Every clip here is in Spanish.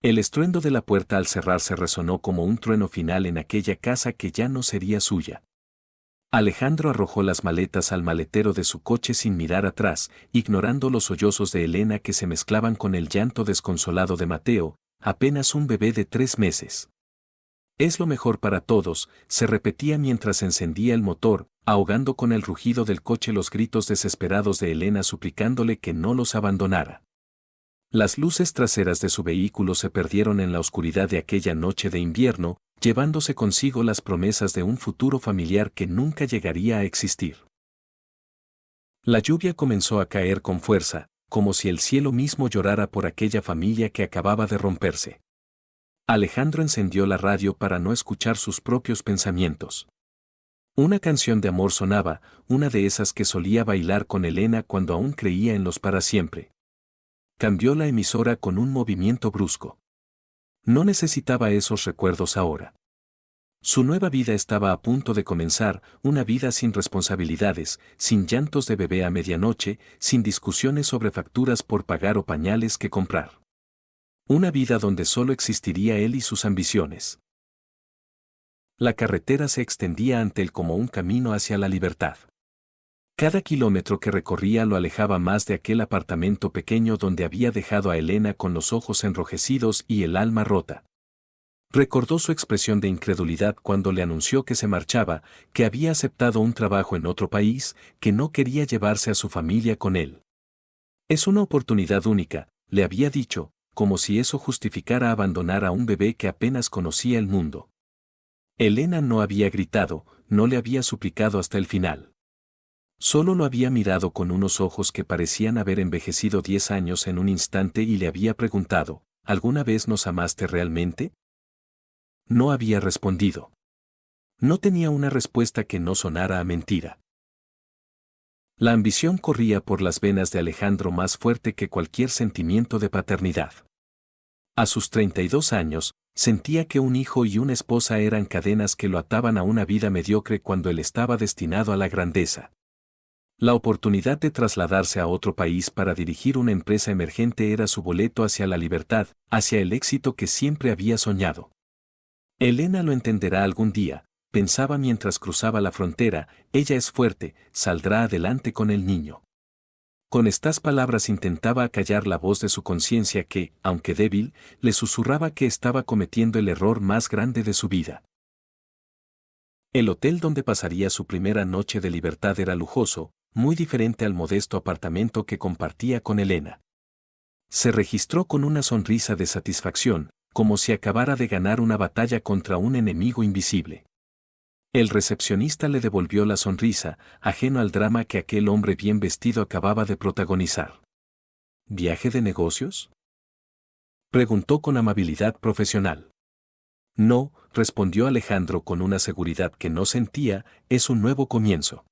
El estruendo de la puerta al cerrarse resonó como un trueno final en aquella casa que ya no sería suya. Alejandro arrojó las maletas al maletero de su coche sin mirar atrás, ignorando los sollozos de Elena que se mezclaban con el llanto desconsolado de Mateo, apenas un bebé de 3 meses. Es lo mejor para todos, se repetía mientras encendía el motor, ahogando con el rugido del coche los gritos desesperados de Elena suplicándole que no los abandonara. Las luces traseras de su vehículo se perdieron en la oscuridad de aquella noche de invierno, llevándose consigo las promesas de un futuro familiar que nunca llegaría a existir. La lluvia comenzó a caer con fuerza, como si el cielo mismo llorara por aquella familia que acababa de romperse. Alejandro encendió la radio para no escuchar sus propios pensamientos. Una canción de amor sonaba, una de esas que solía bailar con Elena cuando aún creía en los para siempre. Cambió la emisora con un movimiento brusco. No necesitaba esos recuerdos ahora. Su nueva vida estaba a punto de comenzar, una vida sin responsabilidades, sin llantos de bebé a medianoche, sin discusiones sobre facturas por pagar o pañales que comprar. Una vida donde solo existiría él y sus ambiciones. La carretera se extendía ante él como un camino hacia la libertad. Cada kilómetro que recorría lo alejaba más de aquel apartamento pequeño donde había dejado a Elena con los ojos enrojecidos y el alma rota. Recordó su expresión de incredulidad cuando le anunció que se marchaba, que había aceptado un trabajo en otro país, que no quería llevarse a su familia con él. Es una oportunidad única, le había dicho, como si eso justificara abandonar a un bebé que apenas conocía el mundo. Elena no había gritado, no le había suplicado hasta el final. Solo lo había mirado con unos ojos que parecían haber envejecido 10 años en un instante y le había preguntado, ¿alguna vez nos amaste realmente? No había respondido. No tenía una respuesta que no sonara a mentira. La ambición corría por las venas de Alejandro más fuerte que cualquier sentimiento de paternidad. A sus 32 años, sentía que un hijo y una esposa eran cadenas que lo ataban a una vida mediocre cuando él estaba destinado a la grandeza. La oportunidad de trasladarse a otro país para dirigir una empresa emergente era su boleto hacia la libertad, hacia el éxito que siempre había soñado. Elena lo entenderá algún día, pensaba mientras cruzaba la frontera, ella es fuerte, saldrá adelante con el niño. Con estas palabras intentaba acallar la voz de su conciencia que, aunque débil, le susurraba que estaba cometiendo el error más grande de su vida. El hotel donde pasaría su primera noche de libertad era lujoso, muy diferente al modesto apartamento que compartía con Elena. Se registró con una sonrisa de satisfacción, como si acabara de ganar una batalla contra un enemigo invisible. El recepcionista le devolvió la sonrisa, ajeno al drama que aquel hombre bien vestido acababa de protagonizar. ¿Viaje de negocios?, preguntó con amabilidad profesional. No, respondió Alejandro con una seguridad que no sentía, es un nuevo comienzo.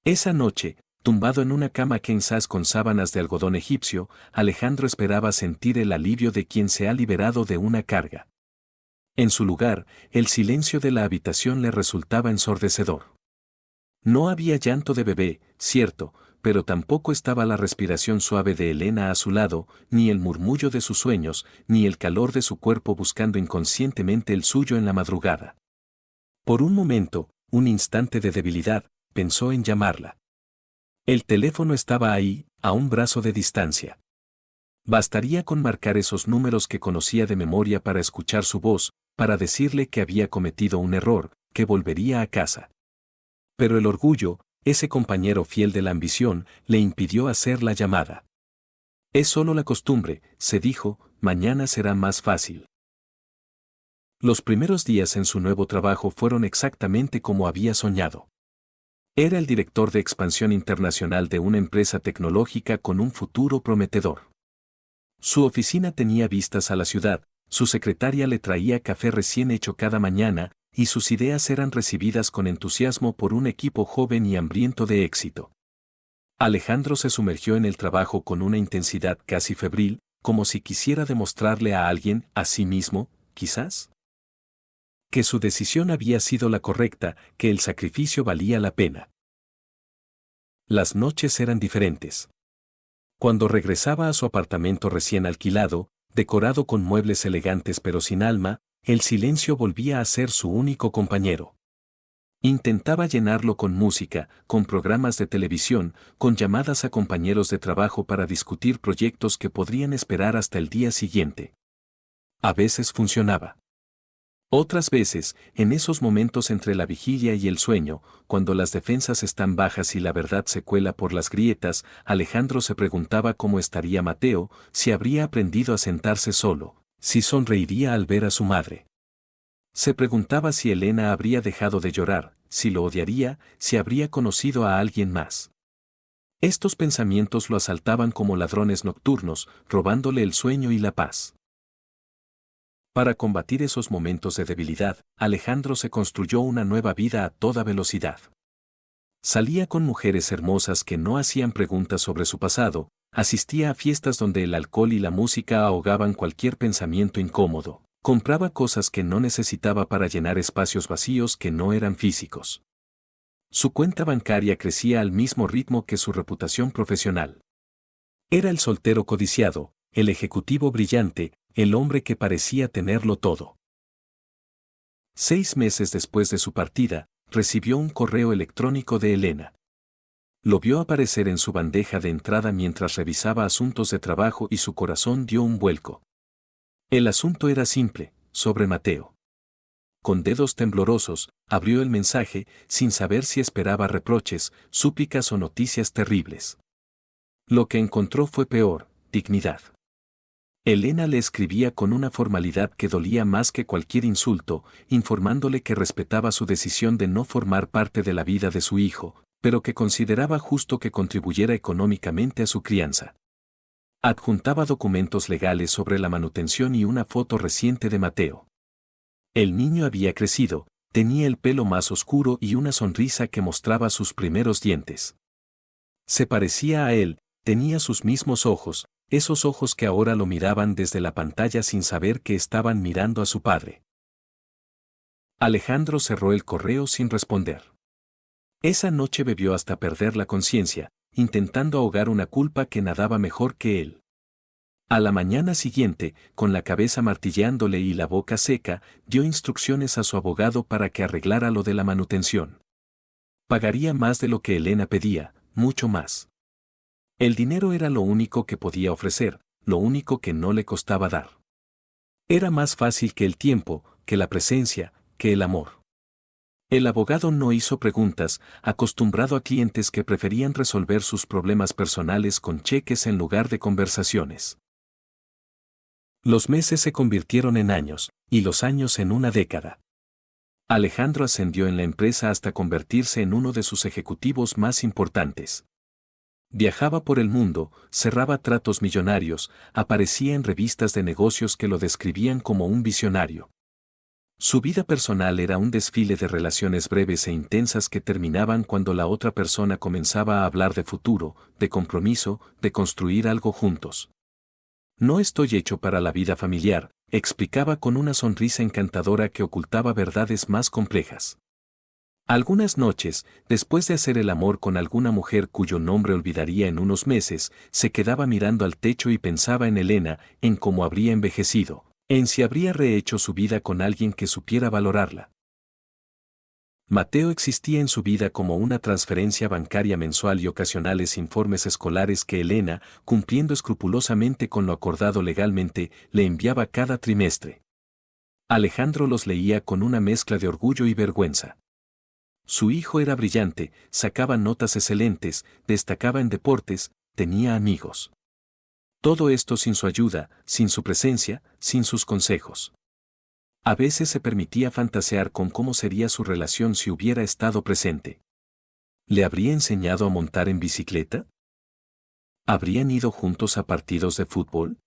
Esa noche, tumbado en una cama king size con sábanas de algodón egipcio, Alejandro esperaba sentir el alivio de quien se ha liberado de una carga. En su lugar, el silencio de la habitación le resultaba ensordecedor. No había llanto de bebé, cierto, pero tampoco estaba la respiración suave de Elena a su lado, ni el murmullo de sus sueños, ni el calor de su cuerpo buscando inconscientemente el suyo en la madrugada. Por un momento, un instante de debilidad, pensó en llamarla. El teléfono estaba ahí, a un brazo de distancia. Bastaría con marcar esos números que conocía de memoria para escuchar su voz, para decirle que había cometido un error, que volvería a casa. Pero el orgullo, ese compañero fiel de la ambición, le impidió hacer la llamada. Es solo la costumbre, se dijo, mañana será más fácil. Los primeros días en su nuevo trabajo fueron exactamente como había soñado. Era el director de expansión internacional de una empresa tecnológica con un futuro prometedor. Su oficina tenía vistas a la ciudad, su secretaria le traía café recién hecho cada mañana, y sus ideas eran recibidas con entusiasmo por un equipo joven y hambriento de éxito. Alejandro se sumergió en el trabajo con una intensidad casi febril, como si quisiera demostrarle a alguien, a sí mismo, quizás, que su decisión había sido la correcta, que el sacrificio valía la pena. Las noches eran diferentes. Cuando regresaba a su apartamento recién alquilado, Decorado con muebles elegantes pero sin alma, el silencio volvía a ser su único compañero. Intentaba llenarlo con música, con programas de televisión, con llamadas a compañeros de trabajo para discutir proyectos que podrían esperar hasta el día siguiente. A veces funcionaba. Otras veces, en esos momentos entre la vigilia y el sueño, cuando las defensas están bajas y la verdad se cuela por las grietas, Alejandro se preguntaba cómo estaría Mateo, si habría aprendido a sentarse solo, si sonreiría al ver a su madre. Se preguntaba si Elena habría dejado de llorar, si lo odiaría, si habría conocido a alguien más. Estos pensamientos lo asaltaban como ladrones nocturnos, robándole el sueño y la paz. Para combatir esos momentos de debilidad, Alejandro se construyó una nueva vida a toda velocidad. Salía con mujeres hermosas que no hacían preguntas sobre su pasado, asistía a fiestas donde el alcohol y la música ahogaban cualquier pensamiento incómodo, compraba cosas que no necesitaba para llenar espacios vacíos que no eran físicos. Su cuenta bancaria crecía al mismo ritmo que su reputación profesional. Era el soltero codiciado, el ejecutivo brillante, el hombre que parecía tenerlo todo. 6 meses después de su partida, recibió un correo electrónico de Elena. Lo vio aparecer en su bandeja de entrada mientras revisaba asuntos de trabajo y su corazón dio un vuelco. El asunto era simple, sobre Mateo. Con dedos temblorosos, abrió el mensaje, sin saber si esperaba reproches, súplicas o noticias terribles. Lo que encontró fue peor, dignidad. Elena le escribía con una formalidad que dolía más que cualquier insulto, informándole que respetaba su decisión de no formar parte de la vida de su hijo, pero que consideraba justo que contribuyera económicamente a su crianza. Adjuntaba documentos legales sobre la manutención y una foto reciente de Mateo. El niño había crecido, tenía el pelo más oscuro y una sonrisa que mostraba sus primeros dientes. Se parecía a él, tenía sus mismos ojos, esos ojos que ahora lo miraban desde la pantalla sin saber que estaban mirando a su padre. Alejandro cerró el correo sin responder. Esa noche bebió hasta perder la conciencia, intentando ahogar una culpa que nadaba mejor que él. A la mañana siguiente, con la cabeza martilleándole y la boca seca, dio instrucciones a su abogado para que arreglara lo de la manutención. Pagaría más de lo que Elena pedía, mucho más. El dinero era lo único que podía ofrecer, lo único que no le costaba dar. Era más fácil que el tiempo, que la presencia, que el amor. El abogado no hizo preguntas, acostumbrado a clientes que preferían resolver sus problemas personales con cheques en lugar de conversaciones. Los meses se convirtieron en años, y los años en una década. Alejandro ascendió en la empresa hasta convertirse en uno de sus ejecutivos más importantes. Viajaba por el mundo, cerraba tratos millonarios, aparecía en revistas de negocios que lo describían como un visionario. Su vida personal era un desfile de relaciones breves e intensas que terminaban cuando la otra persona comenzaba a hablar de futuro, de compromiso, de construir algo juntos. No estoy hecho para la vida familiar, explicaba con una sonrisa encantadora que ocultaba verdades más complejas. Algunas noches, después de hacer el amor con alguna mujer cuyo nombre olvidaría en unos meses, se quedaba mirando al techo y pensaba en Elena, en cómo habría envejecido, en si habría rehecho su vida con alguien que supiera valorarla. Mateo existía en su vida como una transferencia bancaria mensual y ocasionales informes escolares que Elena, cumpliendo escrupulosamente con lo acordado legalmente, le enviaba cada trimestre. Alejandro los leía con una mezcla de orgullo y vergüenza. Su hijo era brillante, sacaba notas excelentes, destacaba en deportes, tenía amigos. Todo esto sin su ayuda, sin su presencia, sin sus consejos. A veces se permitía fantasear con cómo sería su relación si hubiera estado presente. ¿Le habría enseñado a montar en bicicleta? ¿Habrían ido juntos a partidos de fútbol?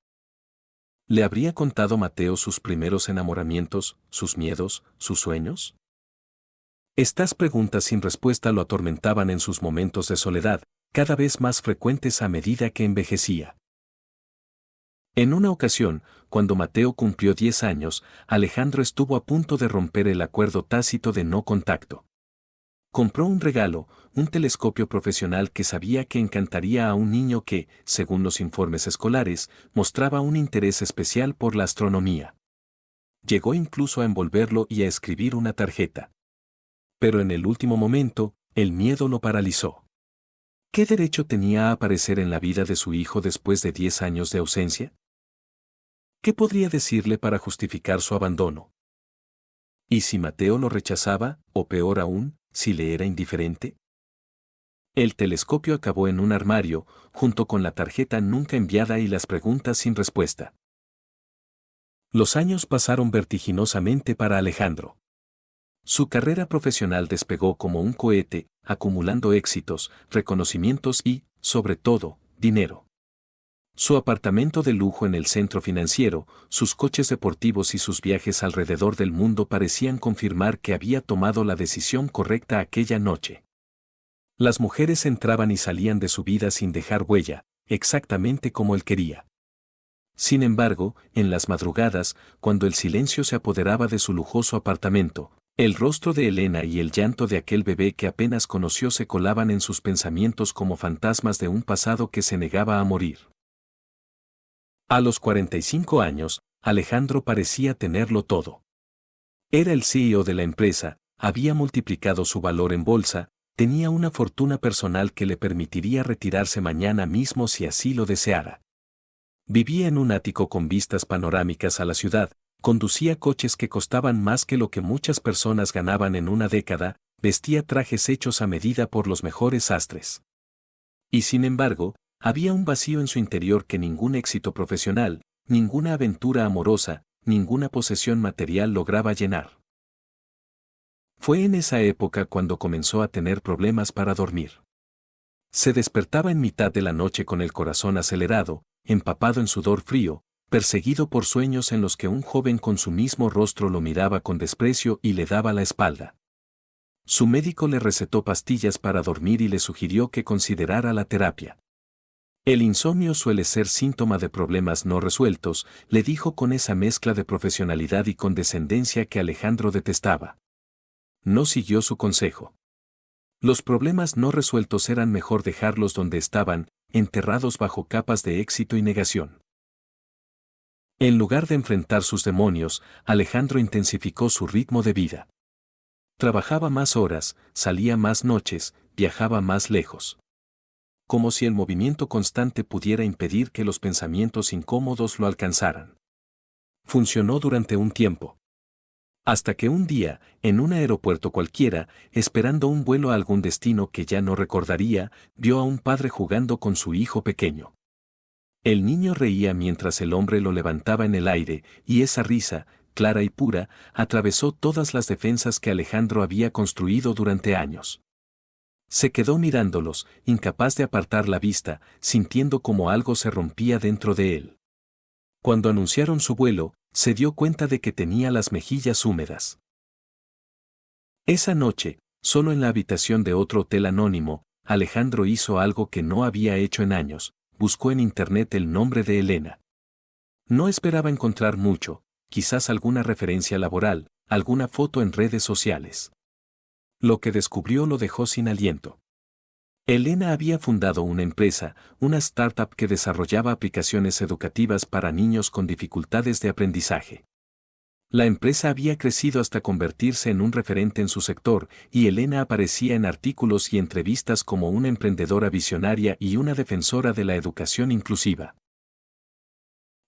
¿Le habría contado Mateo sus primeros enamoramientos, sus miedos, sus sueños? Estas preguntas sin respuesta lo atormentaban en sus momentos de soledad, cada vez más frecuentes a medida que envejecía. En una ocasión, cuando Mateo cumplió 10 años, Alejandro estuvo a punto de romper el acuerdo tácito de no contacto. Compró un regalo, un telescopio profesional que sabía que encantaría a un niño que, según los informes escolares, mostraba un interés especial por la astronomía. Llegó incluso a envolverlo y a escribir una tarjeta. Pero en el último momento, el miedo lo paralizó. ¿Qué derecho tenía a aparecer en la vida de su hijo después de 10 años de ausencia? ¿Qué podría decirle para justificar su abandono? ¿Y si Mateo lo rechazaba, o peor aún, si le era indiferente? El telescopio acabó en un armario, junto con la tarjeta nunca enviada y las preguntas sin respuesta. Los años pasaron vertiginosamente para Alejandro. Su carrera profesional despegó como un cohete, acumulando éxitos, reconocimientos y, sobre todo, dinero. Su apartamento de lujo en el centro financiero, sus coches deportivos y sus viajes alrededor del mundo parecían confirmar que había tomado la decisión correcta aquella noche. Las mujeres entraban y salían de su vida sin dejar huella, exactamente como él quería. Sin embargo, en las madrugadas, cuando el silencio se apoderaba de su lujoso apartamento, el rostro de Elena y el llanto de aquel bebé que apenas conoció se colaban en sus pensamientos como fantasmas de un pasado que se negaba a morir. A los 45 años, Alejandro parecía tenerlo todo. Era el CEO de la empresa, había multiplicado su valor en bolsa, tenía una fortuna personal que le permitiría retirarse mañana mismo si así lo deseara. Vivía en un ático con vistas panorámicas a la ciudad, conducía coches que costaban más que lo que muchas personas ganaban en una década, vestía trajes hechos a medida por los mejores sastres. Y sin embargo, había un vacío en su interior que ningún éxito profesional, ninguna aventura amorosa, ninguna posesión material lograba llenar. Fue en esa época cuando comenzó a tener problemas para dormir. Se despertaba en mitad de la noche con el corazón acelerado, empapado en sudor frío, perseguido por sueños en los que un joven con su mismo rostro lo miraba con desprecio y le daba la espalda. Su médico le recetó pastillas para dormir y le sugirió que considerara la terapia. El insomnio suele ser síntoma de problemas no resueltos, le dijo con esa mezcla de profesionalidad y condescendencia que Alejandro detestaba. No siguió su consejo. Los problemas no resueltos eran mejor dejarlos donde estaban, enterrados bajo capas de éxito y negación. En lugar de enfrentar sus demonios, Alejandro intensificó su ritmo de vida. Trabajaba más horas, salía más noches, viajaba más lejos. Como si el movimiento constante pudiera impedir que los pensamientos incómodos lo alcanzaran. Funcionó durante un tiempo. Hasta que un día, en un aeropuerto cualquiera, esperando un vuelo a algún destino que ya no recordaría, vio a un padre jugando con su hijo pequeño. El niño reía mientras el hombre lo levantaba en el aire, y esa risa, clara y pura, atravesó todas las defensas que Alejandro había construido durante años. Se quedó mirándolos, incapaz de apartar la vista, sintiendo como algo se rompía dentro de él. Cuando anunciaron su vuelo, se dio cuenta de que tenía las mejillas húmedas. Esa noche, solo en la habitación de otro hotel anónimo, Alejandro hizo algo que no había hecho en años, buscó en internet el nombre de Elena. No esperaba encontrar mucho, quizás alguna referencia laboral, alguna foto en redes sociales. Lo que descubrió lo dejó sin aliento. Elena había fundado una empresa, una startup que desarrollaba aplicaciones educativas para niños con dificultades de aprendizaje. La empresa había crecido hasta convertirse en un referente en su sector, y Elena aparecía en artículos y entrevistas como una emprendedora visionaria y una defensora de la educación inclusiva.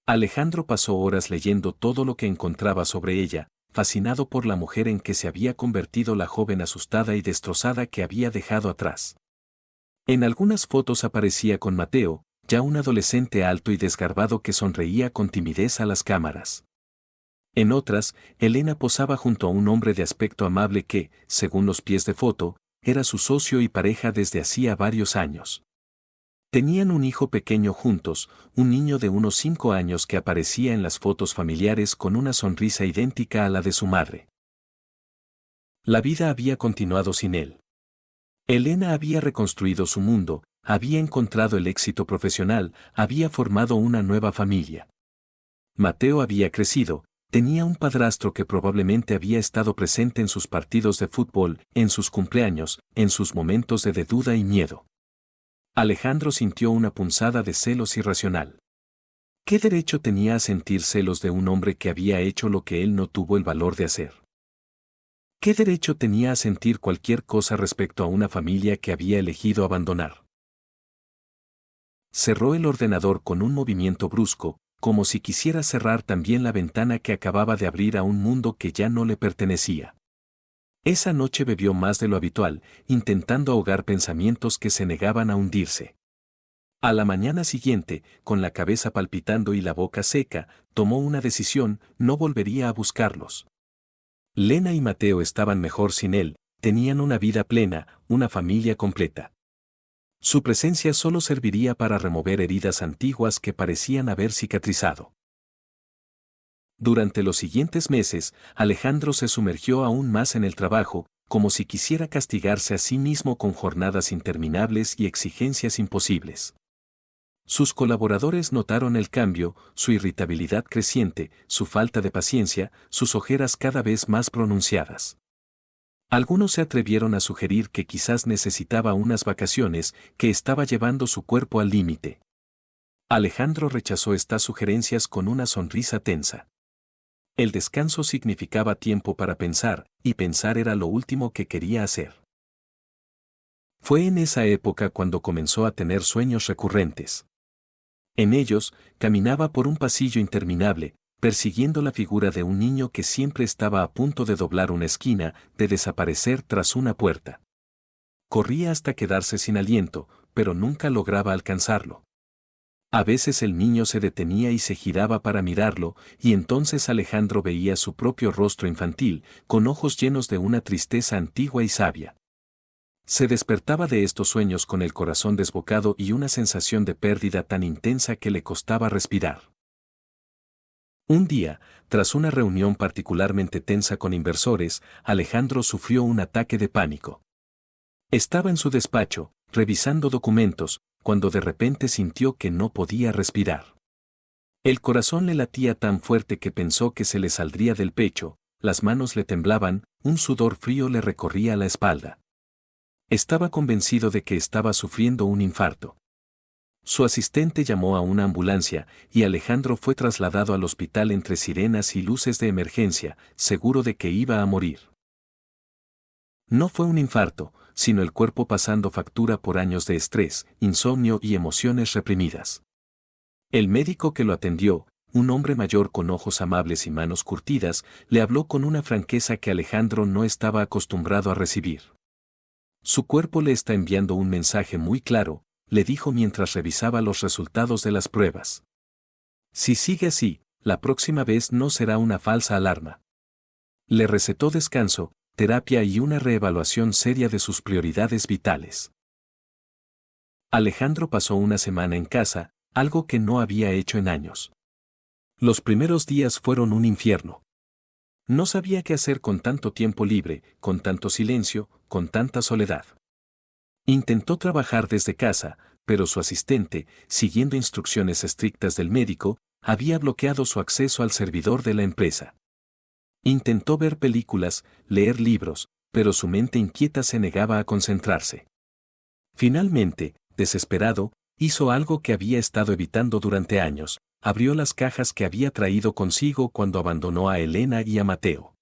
Alejandro pasó horas leyendo todo lo que encontraba sobre ella, fascinado por la mujer en que se había convertido la joven asustada y destrozada que había dejado atrás. En algunas fotos aparecía con Mateo, ya un adolescente alto y desgarbado que sonreía con timidez a las cámaras. En otras, Elena posaba junto a un hombre de aspecto amable que, según los pies de foto, era su socio y pareja desde hacía varios años. Tenían un hijo pequeño juntos, un niño de unos 5 años que aparecía en las fotos familiares con una sonrisa idéntica a la de su madre. La vida había continuado sin él. Elena había reconstruido su mundo, había encontrado el éxito profesional, había formado una nueva familia. Mateo había crecido, Tenía un padrastro que probablemente había estado presente en sus partidos de fútbol, en sus cumpleaños, en sus momentos de duda y miedo. Alejandro sintió una punzada de celos irracional. ¿Qué derecho tenía a sentir celos de un hombre que había hecho lo que él no tuvo el valor de hacer? ¿Qué derecho tenía a sentir cualquier cosa respecto a una familia que había elegido abandonar? Cerró el ordenador con un movimiento brusco, como si quisiera cerrar también la ventana que acababa de abrir a un mundo que ya no le pertenecía. Esa noche bebió más de lo habitual, intentando ahogar pensamientos que se negaban a hundirse. A la mañana siguiente, con la cabeza palpitando y la boca seca, tomó una decisión: no volvería a buscarlos. Lena y Mateo estaban mejor sin él, tenían una vida plena, una familia completa. Su presencia solo serviría para remover heridas antiguas que parecían haber cicatrizado. Durante los siguientes meses, Alejandro se sumergió aún más en el trabajo, como si quisiera castigarse a sí mismo con jornadas interminables y exigencias imposibles. Sus colaboradores notaron el cambio, su irritabilidad creciente, su falta de paciencia, sus ojeras cada vez más pronunciadas. Algunos se atrevieron a sugerir que quizás necesitaba unas vacaciones, que estaba llevando su cuerpo al límite. Alejandro rechazó estas sugerencias con una sonrisa tensa. El descanso significaba tiempo para pensar, y pensar era lo último que quería hacer. Fue en esa época cuando comenzó a tener sueños recurrentes. En ellos, caminaba por un pasillo interminable, persiguiendo la figura de un niño que siempre estaba a punto de doblar una esquina, de desaparecer tras una puerta. Corría hasta quedarse sin aliento, pero nunca lograba alcanzarlo. A veces el niño se detenía y se giraba para mirarlo, y entonces Alejandro veía su propio rostro infantil, con ojos llenos de una tristeza antigua y sabia. Se despertaba de estos sueños con el corazón desbocado y una sensación de pérdida tan intensa que le costaba respirar. Un día, tras una reunión particularmente tensa con inversores, Alejandro sufrió un ataque de pánico. Estaba en su despacho, revisando documentos, cuando de repente sintió que no podía respirar. El corazón le latía tan fuerte que pensó que se le saldría del pecho, las manos le temblaban, un sudor frío le recorría la espalda. Estaba convencido de que estaba sufriendo un infarto. Su asistente llamó a una ambulancia, y Alejandro fue trasladado al hospital entre sirenas y luces de emergencia, seguro de que iba a morir. No fue un infarto, sino el cuerpo pasando factura por años de estrés, insomnio y emociones reprimidas. El médico que lo atendió, un hombre mayor con ojos amables y manos curtidas, le habló con una franqueza que Alejandro no estaba acostumbrado a recibir. Su cuerpo le está enviando un mensaje muy claro, le dijo mientras revisaba los resultados de las pruebas. Si sigue así, la próxima vez no será una falsa alarma. Le recetó descanso, terapia y una reevaluación seria de sus prioridades vitales. Alejandro pasó una semana en casa, algo que no había hecho en años. Los primeros días fueron un infierno. No sabía qué hacer con tanto tiempo libre, con tanto silencio, con tanta soledad. Intentó trabajar desde casa, pero su asistente, siguiendo instrucciones estrictas del médico, había bloqueado su acceso al servidor de la empresa. Intentó ver películas, leer libros, pero su mente inquieta se negaba a concentrarse. Finalmente, desesperado, hizo algo que había estado evitando durante años: abrió las cajas que había traído consigo cuando abandonó a Elena y a Mateo.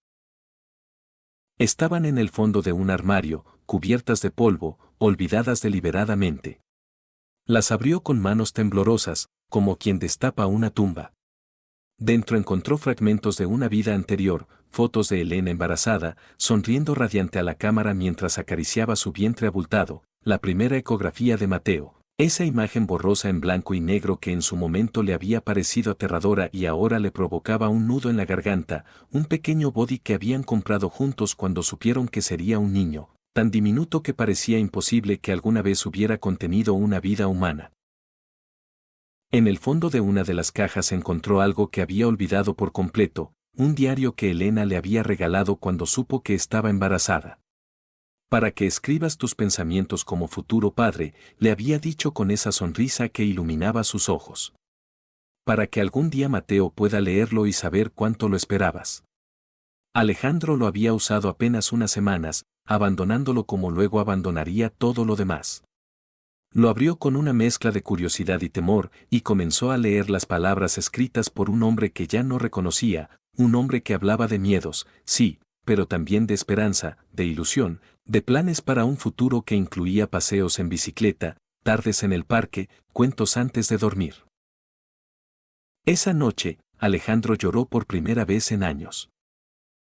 Estaban en el fondo de un armario, cubiertas de polvo, olvidadas deliberadamente. Las abrió con manos temblorosas, como quien destapa una tumba. Dentro encontró fragmentos de una vida anterior, fotos de Elena embarazada, sonriendo radiante a la cámara mientras acariciaba su vientre abultado, la primera ecografía de Mateo, esa imagen borrosa en blanco y negro que en su momento le había parecido aterradora y ahora le provocaba un nudo en la garganta, un pequeño body que habían comprado juntos cuando supieron que sería un niño, tan diminuto que parecía imposible que alguna vez hubiera contenido una vida humana. En el fondo de una de las cajas encontró algo que había olvidado por completo: un diario que Elena le había regalado cuando supo que estaba embarazada. Para que escribas tus pensamientos como futuro padre, le había dicho con esa sonrisa que iluminaba sus ojos. para que algún día Mateo pueda leerlo y saber cuánto lo esperabas. Alejandro lo había usado apenas unas semanas, abandonándolo como luego abandonaría todo lo demás. Lo abrió con una mezcla de curiosidad y temor, y comenzó a leer las palabras escritas por un hombre que ya no reconocía, un hombre que hablaba de miedos, sí, pero también de esperanza, de ilusión, de planes para un futuro que incluía paseos en bicicleta, tardes en el parque, cuentos antes de dormir. Esa noche, Alejandro lloró por primera vez en años.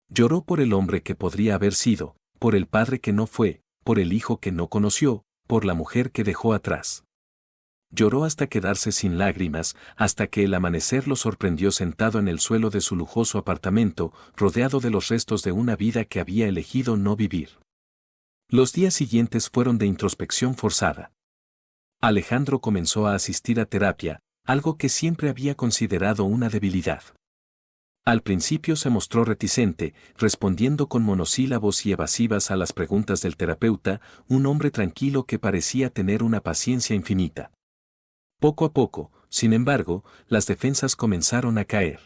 Lloró por el hombre que podría haber sido, por el padre que no fue, por el hijo que no conoció, por la mujer que dejó atrás. Lloró hasta quedarse sin lágrimas, hasta que el amanecer lo sorprendió sentado en el suelo de su lujoso apartamento, rodeado de los restos de una vida que había elegido no vivir. Los días siguientes fueron de introspección forzada. Alejandro comenzó a asistir a terapia, algo que siempre había considerado una debilidad. Al principio se mostró reticente, respondiendo con monosílabos y evasivas a las preguntas del terapeuta, un hombre tranquilo que parecía tener una paciencia infinita. Poco a poco, sin embargo, las defensas comenzaron a caer.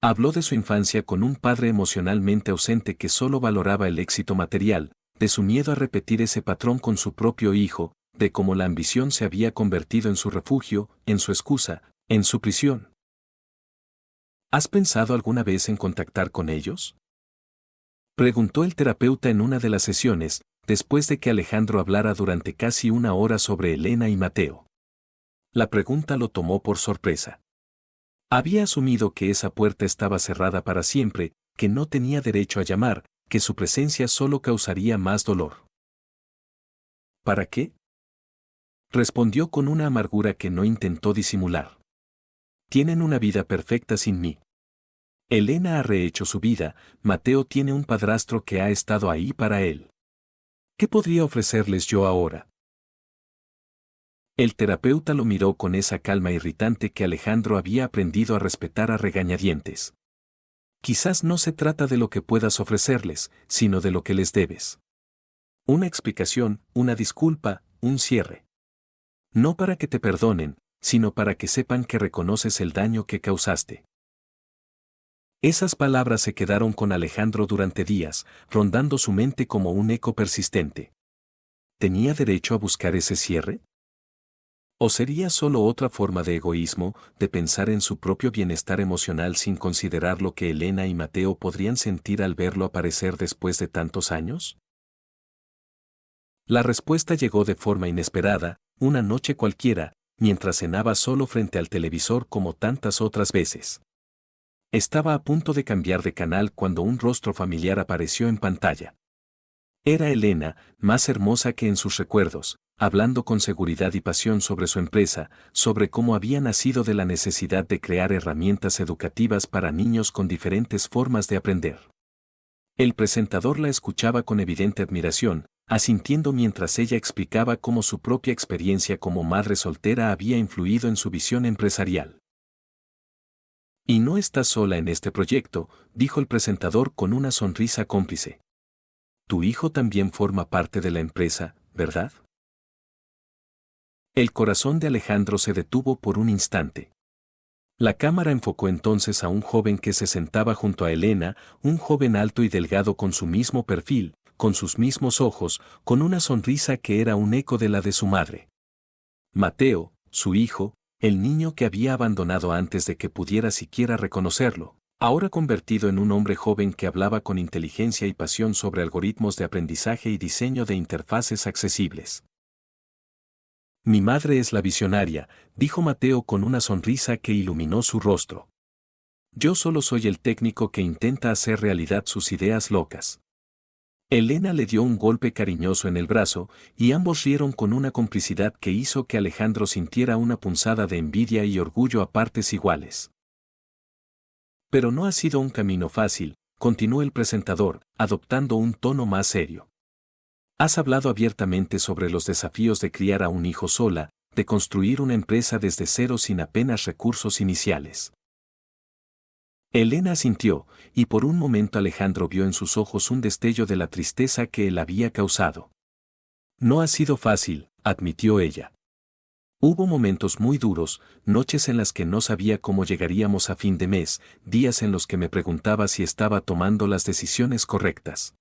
Habló de su infancia con un padre emocionalmente ausente que solo valoraba el éxito material, de su miedo a repetir ese patrón con su propio hijo, de cómo la ambición se había convertido en su refugio, en su excusa, en su prisión. ¿Has pensado alguna vez en contactar con ellos? Preguntó el terapeuta en una de las sesiones, después de que Alejandro hablara durante casi una hora sobre Elena y Mateo. La pregunta lo tomó por sorpresa. Había asumido que esa puerta estaba cerrada para siempre, que no tenía derecho a llamar, que su presencia solo causaría más dolor. ¿Para qué? Respondió con una amargura que no intentó disimular. Tienen una vida perfecta sin mí. Elena ha rehecho su vida, Mateo tiene un padrastro que ha estado ahí para él. ¿Qué podría ofrecerles yo ahora? El terapeuta lo miró con esa calma irritante que Alejandro había aprendido a respetar a regañadientes. Quizás no se trata de lo que puedas ofrecerles, sino de lo que les debes. Una explicación, una disculpa, un cierre. No para que te perdonen, sino para que sepan que reconoces el daño que causaste. Esas palabras se quedaron con Alejandro durante días, rondando su mente como un eco persistente. ¿Tenía derecho a buscar ese cierre? ¿O sería solo otra forma de egoísmo, de pensar en su propio bienestar emocional sin considerar lo que Elena y Mateo podrían sentir al verlo aparecer después de tantos años? La respuesta llegó de forma inesperada, una noche cualquiera, mientras cenaba solo frente al televisor como tantas otras veces. Estaba a punto de cambiar de canal cuando un rostro familiar apareció en pantalla. Era Elena, más hermosa que en sus recuerdos, hablando con seguridad y pasión sobre su empresa, sobre cómo había nacido de la necesidad de crear herramientas educativas para niños con diferentes formas de aprender. El presentador la escuchaba con evidente admiración, asintiendo mientras ella explicaba cómo su propia experiencia como madre soltera había influido en su visión empresarial. Y no estás sola en este proyecto, dijo el presentador con una sonrisa cómplice. Tu hijo también forma parte de la empresa, ¿verdad? El corazón de Alejandro se detuvo por un instante. La cámara enfocó entonces a un joven que se sentaba junto a Elena, un joven alto y delgado con su mismo perfil, con sus mismos ojos, con una sonrisa que era un eco de la de su madre. Mateo, su hijo, el niño que había abandonado antes de que pudiera siquiera reconocerlo, ahora convertido en un hombre joven que hablaba con inteligencia y pasión sobre algoritmos de aprendizaje y diseño de interfaces accesibles. Mi madre es la visionaria, dijo Mateo con una sonrisa que iluminó su rostro. Yo solo soy el técnico que intenta hacer realidad sus ideas locas. Elena le dio un golpe cariñoso en el brazo, y ambos rieron con una complicidad que hizo que Alejandro sintiera una punzada de envidia y orgullo a partes iguales. Pero no ha sido un camino fácil, continuó el presentador, adoptando un tono más serio. Has hablado abiertamente sobre los desafíos de criar a un hijo sola, de construir una empresa desde cero sin apenas recursos iniciales. Elena asintió, y por un momento Alejandro vio en sus ojos un destello de la tristeza que él había causado. No ha sido fácil, admitió ella. Hubo momentos muy duros, noches en las que no sabía cómo llegaríamos a fin de mes, días en los que me preguntaba si estaba tomando las decisiones correctas.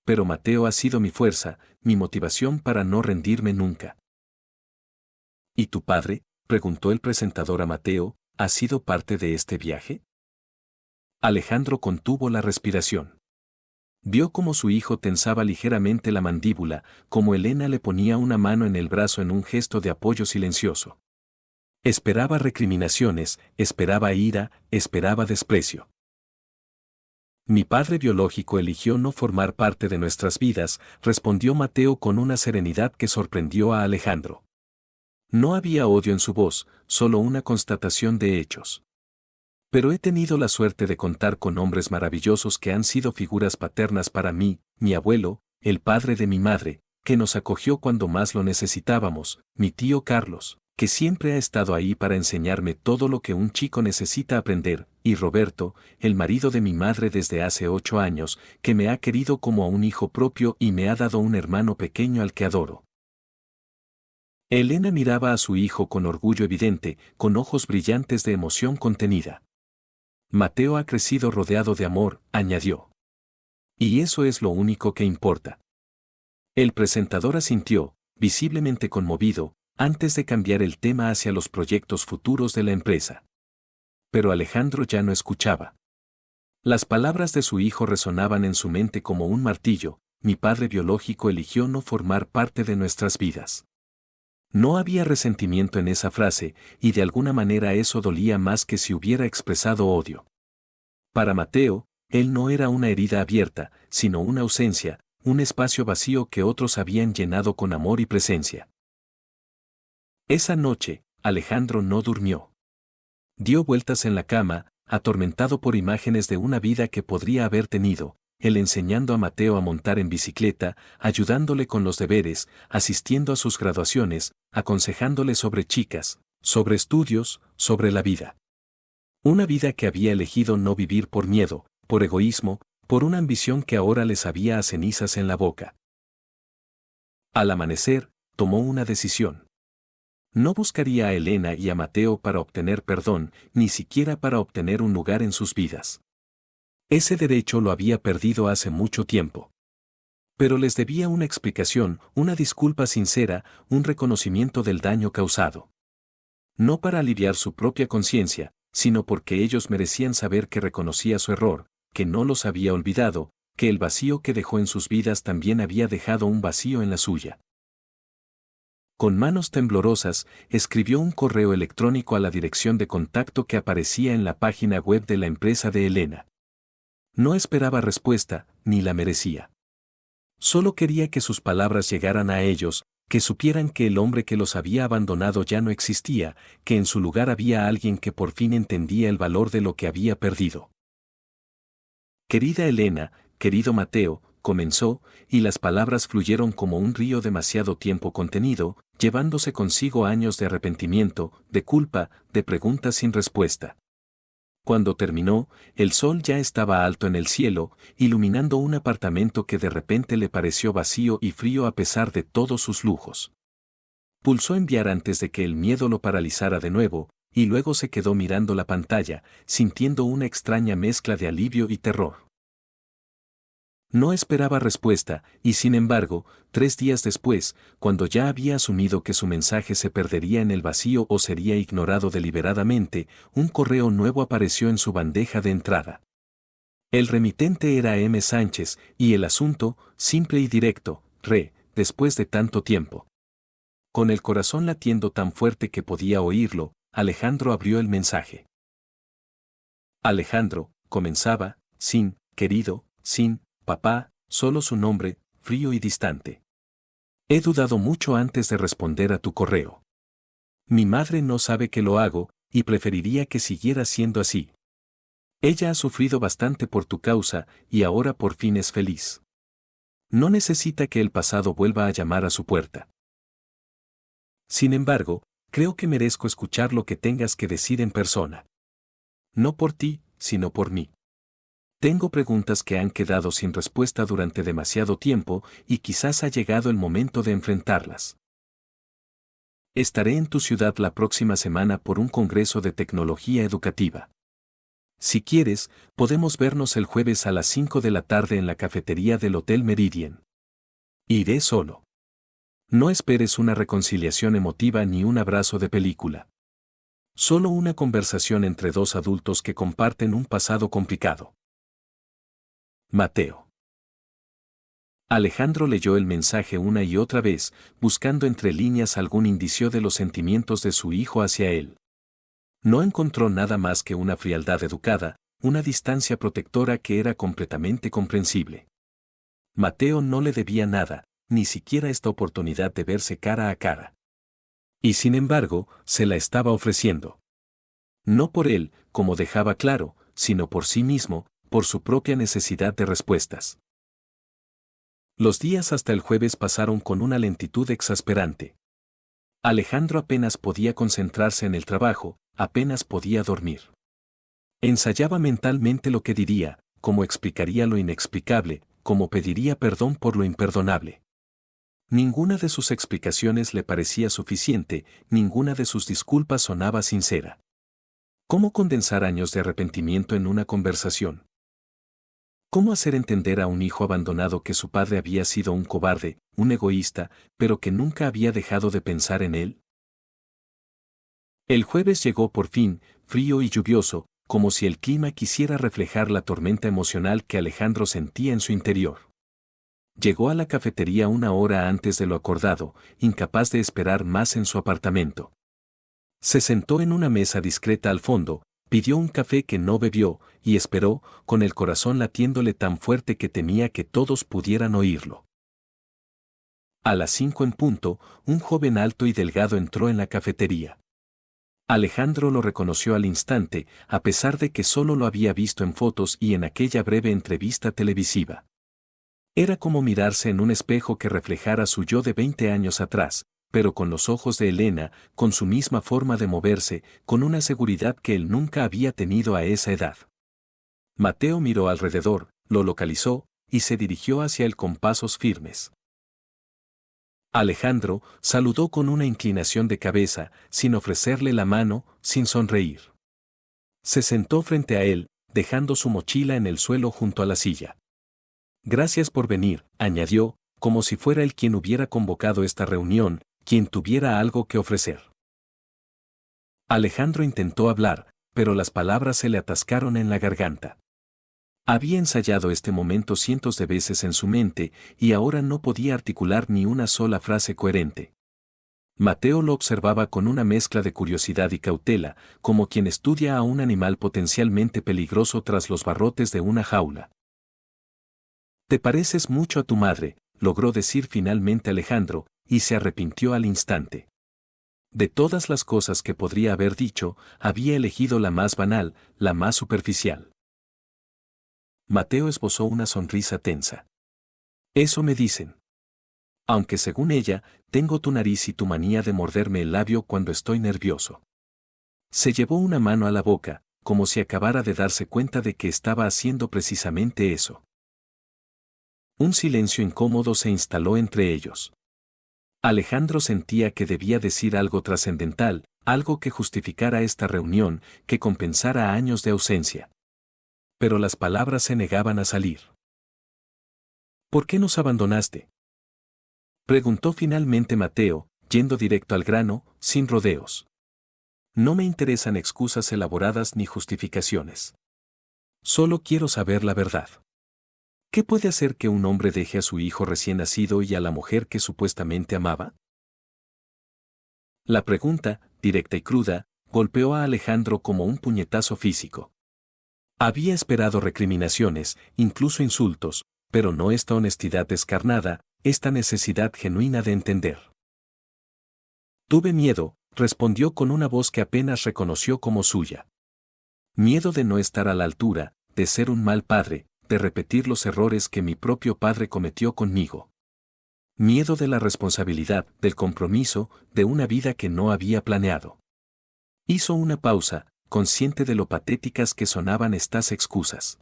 Pero Mateo ha sido mi fuerza, mi motivación para no rendirme nunca. ¿Y tu padre?, preguntó el presentador a Mateo, ¿ha sido parte de este viaje? Alejandro contuvo la respiración. Vio cómo su hijo tensaba ligeramente la mandíbula, cómo Elena le ponía una mano en el brazo en un gesto de apoyo silencioso. Esperaba recriminaciones, esperaba ira, esperaba desprecio. Mi padre biológico eligió no formar parte de nuestras vidas, respondió Mateo con una serenidad que sorprendió a Alejandro. No había odio en su voz, solo una constatación de hechos. Pero he tenido la suerte de contar con hombres maravillosos que han sido figuras paternas para mí, mi abuelo, el padre de mi madre, que nos acogió cuando más lo necesitábamos, mi tío Carlos, que siempre ha estado ahí para enseñarme todo lo que un chico necesita aprender, y Roberto, el marido de mi madre desde hace 8 años, que me ha querido como a un hijo propio y me ha dado un hermano pequeño al que adoro. Elena miraba a su hijo con orgullo evidente, con ojos brillantes de emoción contenida. Mateo ha crecido rodeado de amor, añadió. Y eso es lo único que importa. El presentador asintió, visiblemente conmovido, antes de cambiar el tema hacia los proyectos futuros de la empresa. Pero Alejandro ya no escuchaba. Las palabras de su hijo resonaban en su mente como un martillo: mi padre biológico eligió no formar parte de nuestras vidas. No había resentimiento en esa frase, y de alguna manera eso dolía más que si hubiera expresado odio. Para Mateo, él no era una herida abierta, sino una ausencia, un espacio vacío que otros habían llenado con amor y presencia. Esa noche, Alejandro no durmió. Dio vueltas en la cama, atormentado por imágenes de una vida que podría haber tenido, él enseñando a Mateo a montar en bicicleta, ayudándole con los deberes, asistiendo a sus graduaciones, aconsejándole sobre chicas, sobre estudios, sobre la vida. Una vida que había elegido no vivir por miedo, por egoísmo, por una ambición que ahora le sabía a cenizas en la boca. Al amanecer, tomó una decisión. No buscaría a Elena y a Mateo para obtener perdón, ni siquiera para obtener un lugar en sus vidas. Ese derecho lo había perdido hace mucho tiempo. Pero les debía una explicación, una disculpa sincera, un reconocimiento del daño causado. No para aliviar su propia conciencia, sino porque ellos merecían saber que reconocía su error, que no los había olvidado, que el vacío que dejó en sus vidas también había dejado un vacío en la suya. Con manos temblorosas, escribió un correo electrónico a la dirección de contacto que aparecía en la página web de la empresa de Elena. No esperaba respuesta, ni la merecía. Solo quería que sus palabras llegaran a ellos, que supieran que el hombre que los había abandonado ya no existía, que en su lugar había alguien que por fin entendía el valor de lo que había perdido. Querida Elena, querido Mateo, comenzó, y las palabras fluyeron como un río demasiado tiempo contenido, llevándose consigo años de arrepentimiento, de culpa, de preguntas sin respuesta. Cuando terminó, el sol ya estaba alto en el cielo, iluminando un apartamento que de repente le pareció vacío y frío a pesar de todos sus lujos. Pulsó enviar antes de que el miedo lo paralizara de nuevo, y luego se quedó mirando la pantalla, sintiendo una extraña mezcla de alivio y terror. No esperaba respuesta, y sin embargo, 3 días después, cuando ya había asumido que su mensaje se perdería en el vacío o sería ignorado deliberadamente, un correo nuevo apareció en su bandeja de entrada. El remitente era M. Sánchez, y el asunto, simple y directo: después de tanto tiempo. Con el corazón latiendo tan fuerte que podía oírlo, Alejandro abrió el mensaje. Alejandro, comenzaba, sin, querido, sin, papá, solo su nombre, frío y distante. He dudado mucho antes de responder a tu correo. Mi madre no sabe que lo hago, y preferiría que siguiera siendo así. Ella ha sufrido bastante por tu causa, y ahora por fin es feliz. No necesita que el pasado vuelva a llamar a su puerta. Sin embargo, creo que merezco escuchar lo que tengas que decir en persona. No por ti, sino por mí. Tengo preguntas que han quedado sin respuesta durante demasiado tiempo, y quizás ha llegado el momento de enfrentarlas. Estaré en tu ciudad la próxima semana por un congreso de tecnología educativa. Si quieres, podemos vernos el jueves a las 5 de la tarde en la cafetería del Hotel Meridian. Iré solo. No esperes una reconciliación emotiva ni un abrazo de película. Solo una conversación entre dos adultos que comparten un pasado complicado. Mateo. Alejandro leyó el mensaje una y otra vez, buscando entre líneas algún indicio de los sentimientos de su hijo hacia él. No encontró nada más que una frialdad educada, una distancia protectora que era completamente comprensible. Mateo no le debía nada, ni siquiera esta oportunidad de verse cara a cara. Y sin embargo, se la estaba ofreciendo. No por él, como dejaba claro, sino por sí mismo, por su propia necesidad de respuestas. Los días hasta el jueves pasaron con una lentitud exasperante. Alejandro apenas podía concentrarse en el trabajo, apenas podía dormir. Ensayaba mentalmente lo que diría, cómo explicaría lo inexplicable, cómo pediría perdón por lo imperdonable. Ninguna de sus explicaciones le parecía suficiente, ninguna de sus disculpas sonaba sincera. ¿Cómo condensar años de arrepentimiento en una conversación? ¿Cómo hacer entender a un hijo abandonado que su padre había sido un cobarde, un egoísta, pero que nunca había dejado de pensar en él? El jueves llegó por fin, frío y lluvioso, como si el clima quisiera reflejar la tormenta emocional que Alejandro sentía en su interior. Llegó a la cafetería una hora antes de lo acordado, incapaz de esperar más en su apartamento. Se sentó en una mesa discreta al fondo, pidió un café que no bebió, y esperó, con el corazón latiéndole tan fuerte que temía que todos pudieran oírlo. A las 5 en punto, un joven alto y delgado entró en la cafetería. Alejandro lo reconoció al instante, a pesar de que solo lo había visto en fotos y en aquella breve entrevista televisiva. Era como mirarse en un espejo que reflejara su yo de 20 años atrás, pero con los ojos de Elena, con su misma forma de moverse, con una seguridad que él nunca había tenido a esa edad. Mateo miró alrededor, lo localizó, y se dirigió hacia él con pasos firmes. Alejandro saludó con una inclinación de cabeza, sin ofrecerle la mano, sin sonreír. Se sentó frente a él, dejando su mochila en el suelo junto a la silla. Gracias por venir, añadió, como si fuera él quien hubiera convocado esta reunión, quien tuviera algo que ofrecer. Alejandro intentó hablar, pero las palabras se le atascaron en la garganta. Había ensayado este momento cientos de veces en su mente, y ahora no podía articular ni una sola frase coherente. Mateo lo observaba con una mezcla de curiosidad y cautela, como quien estudia a un animal potencialmente peligroso tras los barrotes de una jaula. «Te pareces mucho a tu madre», logró decir finalmente Alejandro, y se arrepintió al instante. De todas las cosas que podría haber dicho, había elegido la más banal, la más superficial. Mateo esbozó una sonrisa tensa. «Eso me dicen. Aunque según ella, tengo tu nariz y tu manía de morderme el labio cuando estoy nervioso». Se llevó una mano a la boca, como si acabara de darse cuenta de que estaba haciendo precisamente eso. Un silencio incómodo se instaló entre ellos. Alejandro sentía que debía decir algo trascendental, algo que justificara esta reunión, que compensara años de ausencia. Pero las palabras se negaban a salir. «¿Por qué nos abandonaste?», preguntó finalmente Mateo, yendo directo al grano, sin rodeos. «No me interesan excusas elaboradas ni justificaciones. Solo quiero saber la verdad. ¿Qué puede hacer que un hombre deje a su hijo recién nacido y a la mujer que supuestamente amaba?». La pregunta, directa y cruda, golpeó a Alejandro como un puñetazo físico. Había esperado recriminaciones, incluso insultos, pero no esta honestidad descarnada, esta necesidad genuina de entender. «Tuve miedo», respondió con una voz que apenas reconoció como suya. «Miedo de no estar a la altura, de ser un mal padre, de repetir los errores que mi propio padre cometió conmigo. Miedo de la responsabilidad, del compromiso, de una vida que no había planeado». Hizo una pausa, consciente de lo patéticas que sonaban estas excusas.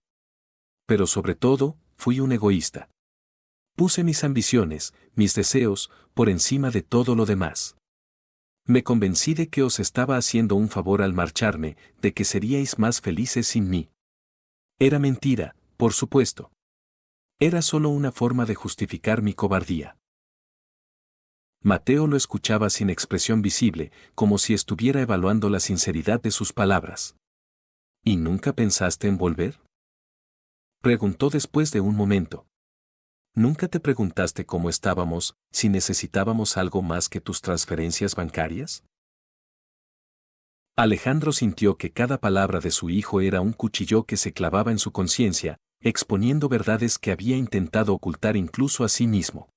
«Pero sobre todo, fui un egoísta. Puse mis ambiciones, mis deseos, por encima de todo lo demás. Me convencí de que os estaba haciendo un favor al marcharme, de que seríais más felices sin mí. Era mentira, por supuesto. Era solo una forma de justificar mi cobardía. Mateo lo escuchaba sin expresión visible, como si estuviera evaluando la sinceridad de sus palabras. ¿Y nunca pensaste en volver? Preguntó después de un momento. ¿Nunca te preguntaste cómo estábamos, si necesitábamos algo más que tus transferencias bancarias? Alejandro sintió que cada palabra de su hijo era un cuchillo que se clavaba en su conciencia, exponiendo verdades que había intentado ocultar incluso a sí mismo.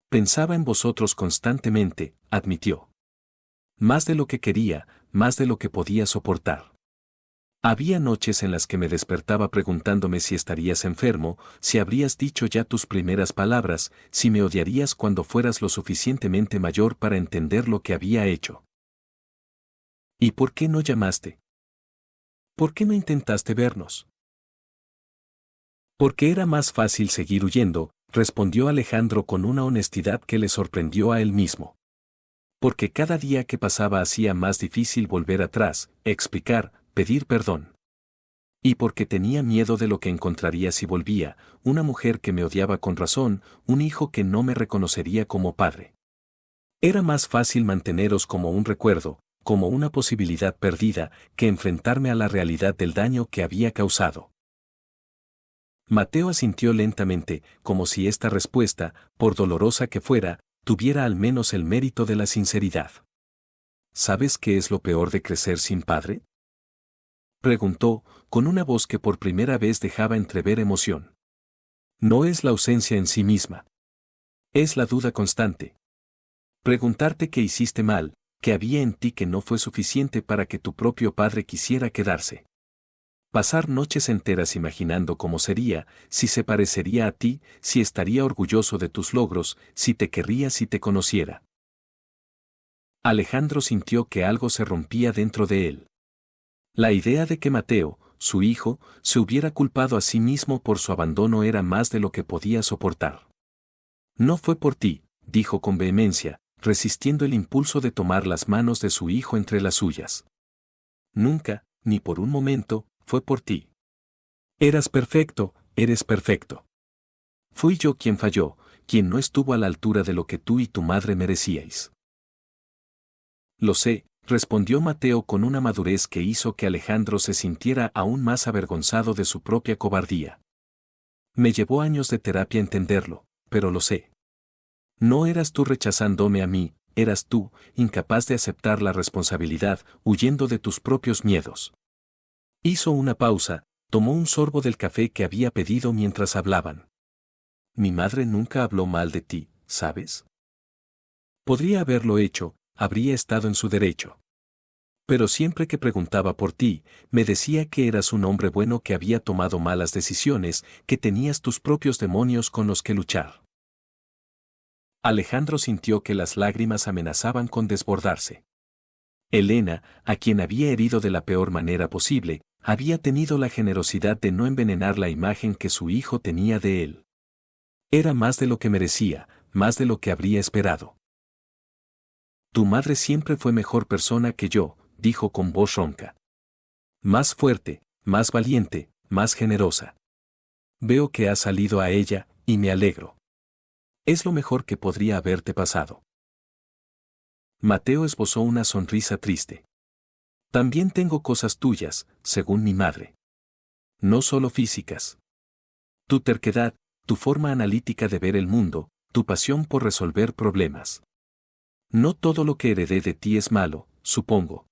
Pensaba en vosotros constantemente, admitió. Más de lo que quería, más de lo que podía soportar. Había noches en las que me despertaba preguntándome si estarías enfermo, si habrías dicho ya tus primeras palabras, si me odiarías cuando fueras lo suficientemente mayor para entender lo que había hecho. ¿Y por qué no llamaste? ¿Por qué no intentaste vernos? Porque era más fácil seguir huyendo, respondió Alejandro con una honestidad que le sorprendió a él mismo. Porque cada día que pasaba hacía más difícil volver atrás, explicar, pedir perdón. Y porque tenía miedo de lo que encontraría si volvía, una mujer que me odiaba con razón, un hijo que no me reconocería como padre. Era más fácil manteneros como un recuerdo, como una posibilidad perdida, que enfrentarme a la realidad del daño que había causado. Mateo asintió lentamente, como si esta respuesta, por dolorosa que fuera, tuviera al menos el mérito de la sinceridad. ¿Sabes qué es lo peor de crecer sin padre? Preguntó, con una voz que por primera vez dejaba entrever emoción. No es la ausencia en sí misma. Es la duda constante. Preguntarte qué hiciste mal, qué había en ti que no fue suficiente para que tu propio padre quisiera quedarse. Pasar noches enteras imaginando cómo sería, si se parecería a ti, si estaría orgulloso de tus logros, si te querría si te conociera. Alejandro sintió que algo se rompía dentro de él. La idea de que Mateo, su hijo, se hubiera culpado a sí mismo por su abandono era más de lo que podía soportar. No fue por ti, dijo con vehemencia, resistiendo el impulso de tomar las manos de su hijo entre las suyas. Nunca, ni por un momento, fue por ti. Eras perfecto, eres perfecto. Fui yo quien falló, quien no estuvo a la altura de lo que tú y tu madre merecíais. Lo sé, respondió Mateo con una madurez que hizo que Alejandro se sintiera aún más avergonzado de su propia cobardía. Me llevó años de terapia entenderlo, pero lo sé. No eras tú rechazándome a mí, eras tú, incapaz de aceptar la responsabilidad, huyendo de tus propios miedos. Hizo una pausa, tomó un sorbo del café que había pedido mientras hablaban. Mi madre nunca habló mal de ti, ¿sabes? Podría haberlo hecho, habría estado en su derecho. Pero siempre que preguntaba por ti, me decía que eras un hombre bueno que había tomado malas decisiones, que tenías tus propios demonios con los que luchar. Alejandro sintió que las lágrimas amenazaban con desbordarse. Elena, a quien había herido de la peor manera posible, había tenido la generosidad de no envenenar la imagen que su hijo tenía de él. Era más de lo que merecía, más de lo que habría esperado. Tu madre siempre fue mejor persona que yo, dijo con voz ronca. Más fuerte, más valiente, más generosa. Veo que has salido a ella, y me alegro. Es lo mejor que podría haberte pasado. Mateo esbozó una sonrisa triste. También tengo cosas tuyas, según mi madre. No solo físicas. Tu terquedad, tu forma analítica de ver el mundo, tu pasión por resolver problemas. No todo lo que heredé de ti es malo, supongo.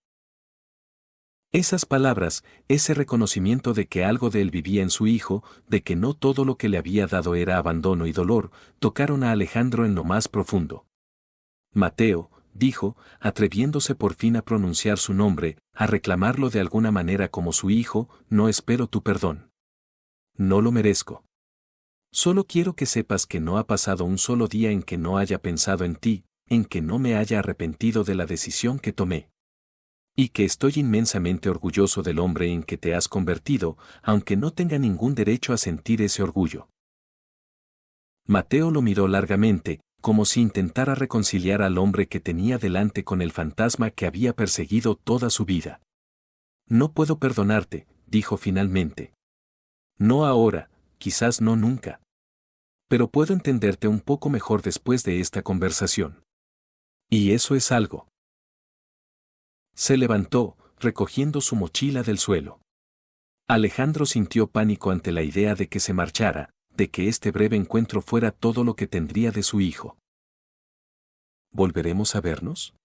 Esas palabras, ese reconocimiento de que algo de él vivía en su hijo, de que no todo lo que le había dado era abandono y dolor, tocaron a Alejandro en lo más profundo. Mateo, dijo, atreviéndose por fin a pronunciar su nombre, a reclamarlo de alguna manera como su hijo, no espero tu perdón. No lo merezco. Solo quiero que sepas que no ha pasado un solo día en que no haya pensado en ti, en que no me haya arrepentido de la decisión que tomé. Y que estoy inmensamente orgulloso del hombre en que te has convertido, aunque no tenga ningún derecho a sentir ese orgullo. Mateo lo miró largamente, como si intentara reconciliar al hombre que tenía delante con el fantasma que había perseguido toda su vida. No puedo perdonarte, dijo finalmente. No ahora, quizás no nunca. Pero puedo entenderte un poco mejor después de esta conversación. Y eso es algo. Se levantó, recogiendo su mochila del suelo. Alejandro sintió pánico ante la idea de que se marchara, de que este breve encuentro fuera todo lo que tendría de su hijo. ¿Volveremos a vernos?,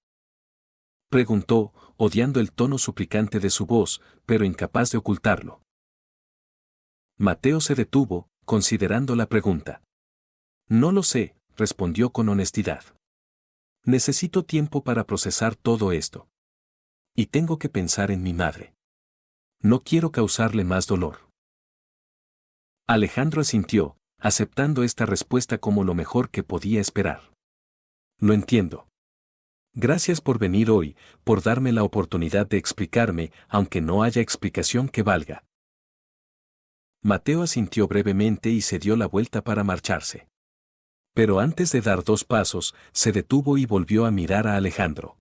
preguntó, odiando el tono suplicante de su voz, pero incapaz de ocultarlo. Mateo se detuvo, considerando la pregunta. No lo sé, respondió con honestidad. Necesito tiempo para procesar todo esto. Y tengo que pensar en mi madre. No quiero causarle más dolor. Alejandro asintió, aceptando esta respuesta como lo mejor que podía esperar. Lo entiendo. Gracias por venir hoy, por darme la oportunidad de explicarme, aunque no haya explicación que valga. Mateo asintió brevemente y se dio la vuelta para marcharse. Pero antes de dar 2 pasos, se detuvo y volvió a mirar a Alejandro.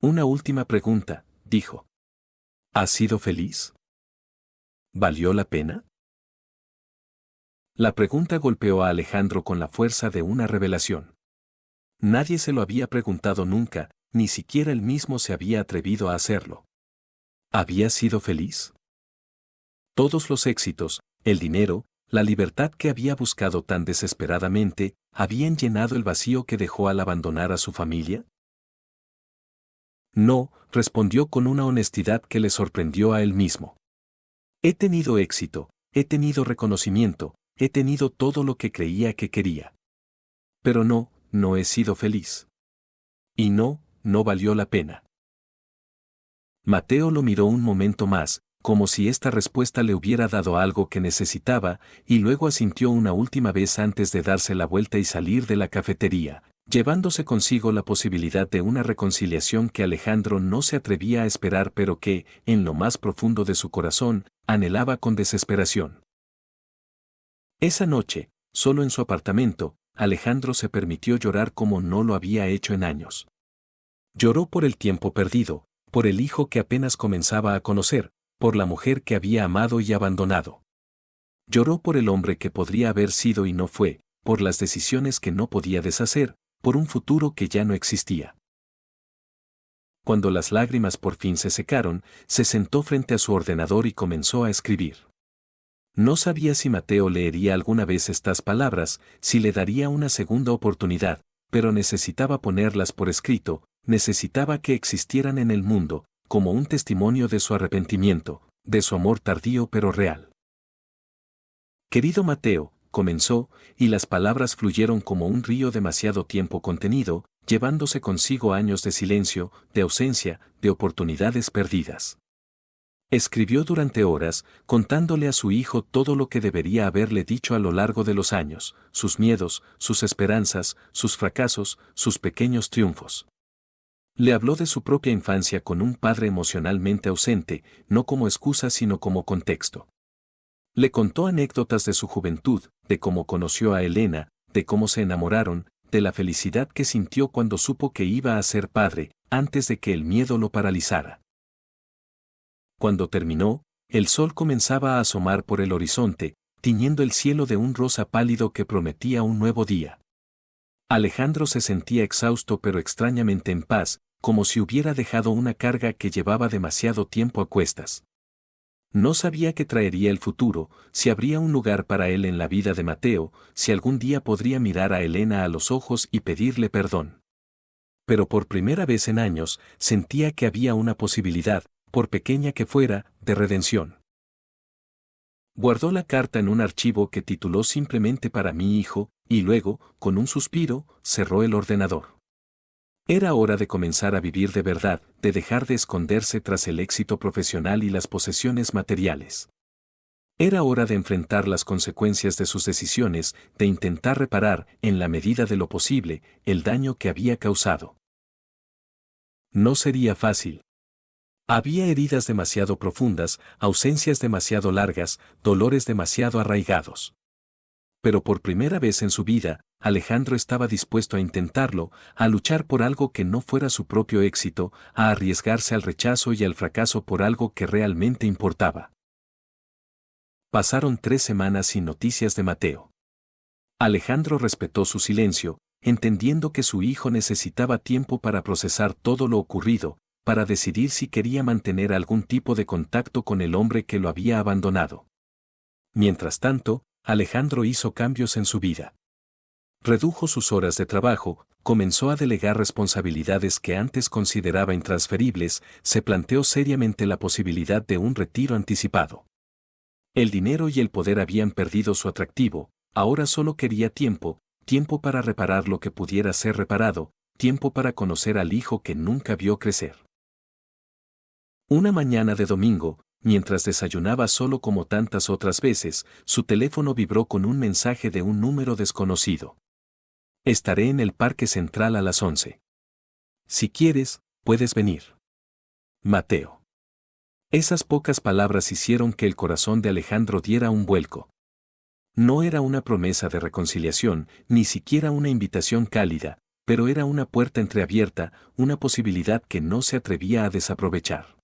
Una última pregunta, dijo. ¿Has sido feliz? ¿Valió la pena? La pregunta golpeó a Alejandro con la fuerza de una revelación. Nadie se lo había preguntado nunca, ni siquiera él mismo se había atrevido a hacerlo. ¿Había sido feliz? Todos los éxitos, el dinero, la libertad que había buscado tan desesperadamente, ¿habían llenado el vacío que dejó al abandonar a su familia? No, respondió con una honestidad que le sorprendió a él mismo. He tenido éxito, he tenido reconocimiento, he tenido todo lo que creía que quería. Pero no he sido feliz. Y no valió la pena. Mateo lo miró un momento más, como si esta respuesta le hubiera dado algo que necesitaba, y luego asintió una última vez antes de darse la vuelta y salir de la cafetería, llevándose consigo la posibilidad de una reconciliación que Alejandro no se atrevía a esperar pero que, en lo más profundo de su corazón, anhelaba con desesperación. Esa noche, solo en su apartamento, Alejandro se permitió llorar como no lo había hecho en años. Lloró por el tiempo perdido, por el hijo que apenas comenzaba a conocer, por la mujer que había amado y abandonado. Lloró por el hombre que podría haber sido y no fue, por las decisiones que no podía deshacer, por un futuro que ya no existía. Cuando las lágrimas por fin se secaron, se sentó frente a su ordenador y comenzó a escribir. No sabía si Mateo leería alguna vez estas palabras, si le daría una segunda oportunidad, pero necesitaba ponerlas por escrito, necesitaba que existieran en el mundo, como un testimonio de su arrepentimiento, de su amor tardío pero real. Querido Mateo, comenzó, y las palabras fluyeron como un río demasiado tiempo contenido, llevándose consigo años de silencio, de ausencia, de oportunidades perdidas. Escribió durante horas, contándole a su hijo todo lo que debería haberle dicho a lo largo de los años, sus miedos, sus esperanzas, sus fracasos, sus pequeños triunfos. Le habló de su propia infancia con un padre emocionalmente ausente, no como excusa sino como contexto. Le contó anécdotas de su juventud, de cómo conoció a Elena, de cómo se enamoraron, de la felicidad que sintió cuando supo que iba a ser padre, antes de que el miedo lo paralizara. Cuando terminó, el sol comenzaba a asomar por el horizonte, tiñendo el cielo de un rosa pálido que prometía un nuevo día. Alejandro se sentía exhausto pero extrañamente en paz, como si hubiera dejado una carga que llevaba demasiado tiempo a cuestas. No sabía qué traería el futuro, si habría un lugar para él en la vida de Mateo, si algún día podría mirar a Elena a los ojos y pedirle perdón. Pero por primera vez en años, sentía que había una posibilidad, por pequeña que fuera, de redención. Guardó la carta en un archivo que tituló simplemente para mi hijo, y luego, con un suspiro, cerró el ordenador. Era hora de comenzar a vivir de verdad, de dejar de esconderse tras el éxito profesional y las posesiones materiales. Era hora de enfrentar las consecuencias de sus decisiones, de intentar reparar, en la medida de lo posible, el daño que había causado. No sería fácil. Había heridas demasiado profundas, ausencias demasiado largas, dolores demasiado arraigados. Pero por primera vez en su vida, Alejandro estaba dispuesto a intentarlo, a luchar por algo que no fuera su propio éxito, a arriesgarse al rechazo y al fracaso por algo que realmente importaba. Pasaron 3 semanas sin noticias de Mateo. Alejandro respetó su silencio, entendiendo que su hijo necesitaba tiempo para procesar todo lo ocurrido, para decidir si quería mantener algún tipo de contacto con el hombre que lo había abandonado. Mientras tanto, Alejandro hizo cambios en su vida. Redujo sus horas de trabajo, comenzó a delegar responsabilidades que antes consideraba intransferibles, se planteó seriamente la posibilidad de un retiro anticipado. El dinero y el poder habían perdido su atractivo, ahora solo quería tiempo, tiempo para reparar lo que pudiera ser reparado, tiempo para conocer al hijo que nunca vio crecer. Una mañana de domingo, mientras desayunaba solo como tantas otras veces, su teléfono vibró con un mensaje de un número desconocido. Estaré en el Parque Central a las 11. Si quieres, puedes venir. Mateo. Esas pocas palabras hicieron que el corazón de Alejandro diera un vuelco. No era una promesa de reconciliación, ni siquiera una invitación cálida, pero era una puerta entreabierta, una posibilidad que no se atrevía a desaprovechar.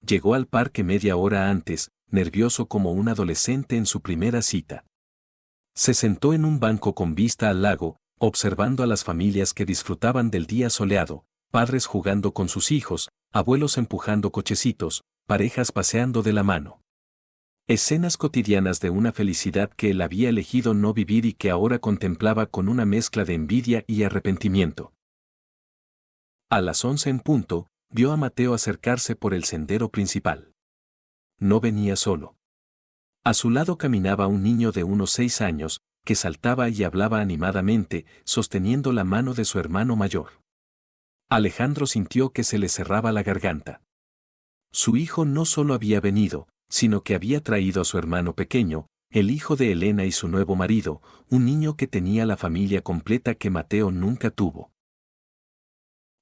Llegó al parque media hora antes, nervioso como un adolescente en su primera cita. Se sentó en un banco con vista al lago, observando a las familias que disfrutaban del día soleado, padres jugando con sus hijos, abuelos empujando cochecitos, parejas paseando de la mano. Escenas cotidianas de una felicidad que él había elegido no vivir y que ahora contemplaba con una mezcla de envidia y arrepentimiento. A las 11 en punto, vio a Mateo acercarse por el sendero principal. No venía solo. A su lado caminaba un niño de unos 6 años, que saltaba y hablaba animadamente, sosteniendo la mano de su hermano mayor. Alejandro sintió que se le cerraba la garganta. Su hijo no solo había venido, sino que había traído a su hermano pequeño, el hijo de Elena y su nuevo marido, un niño que tenía la familia completa que Mateo nunca tuvo.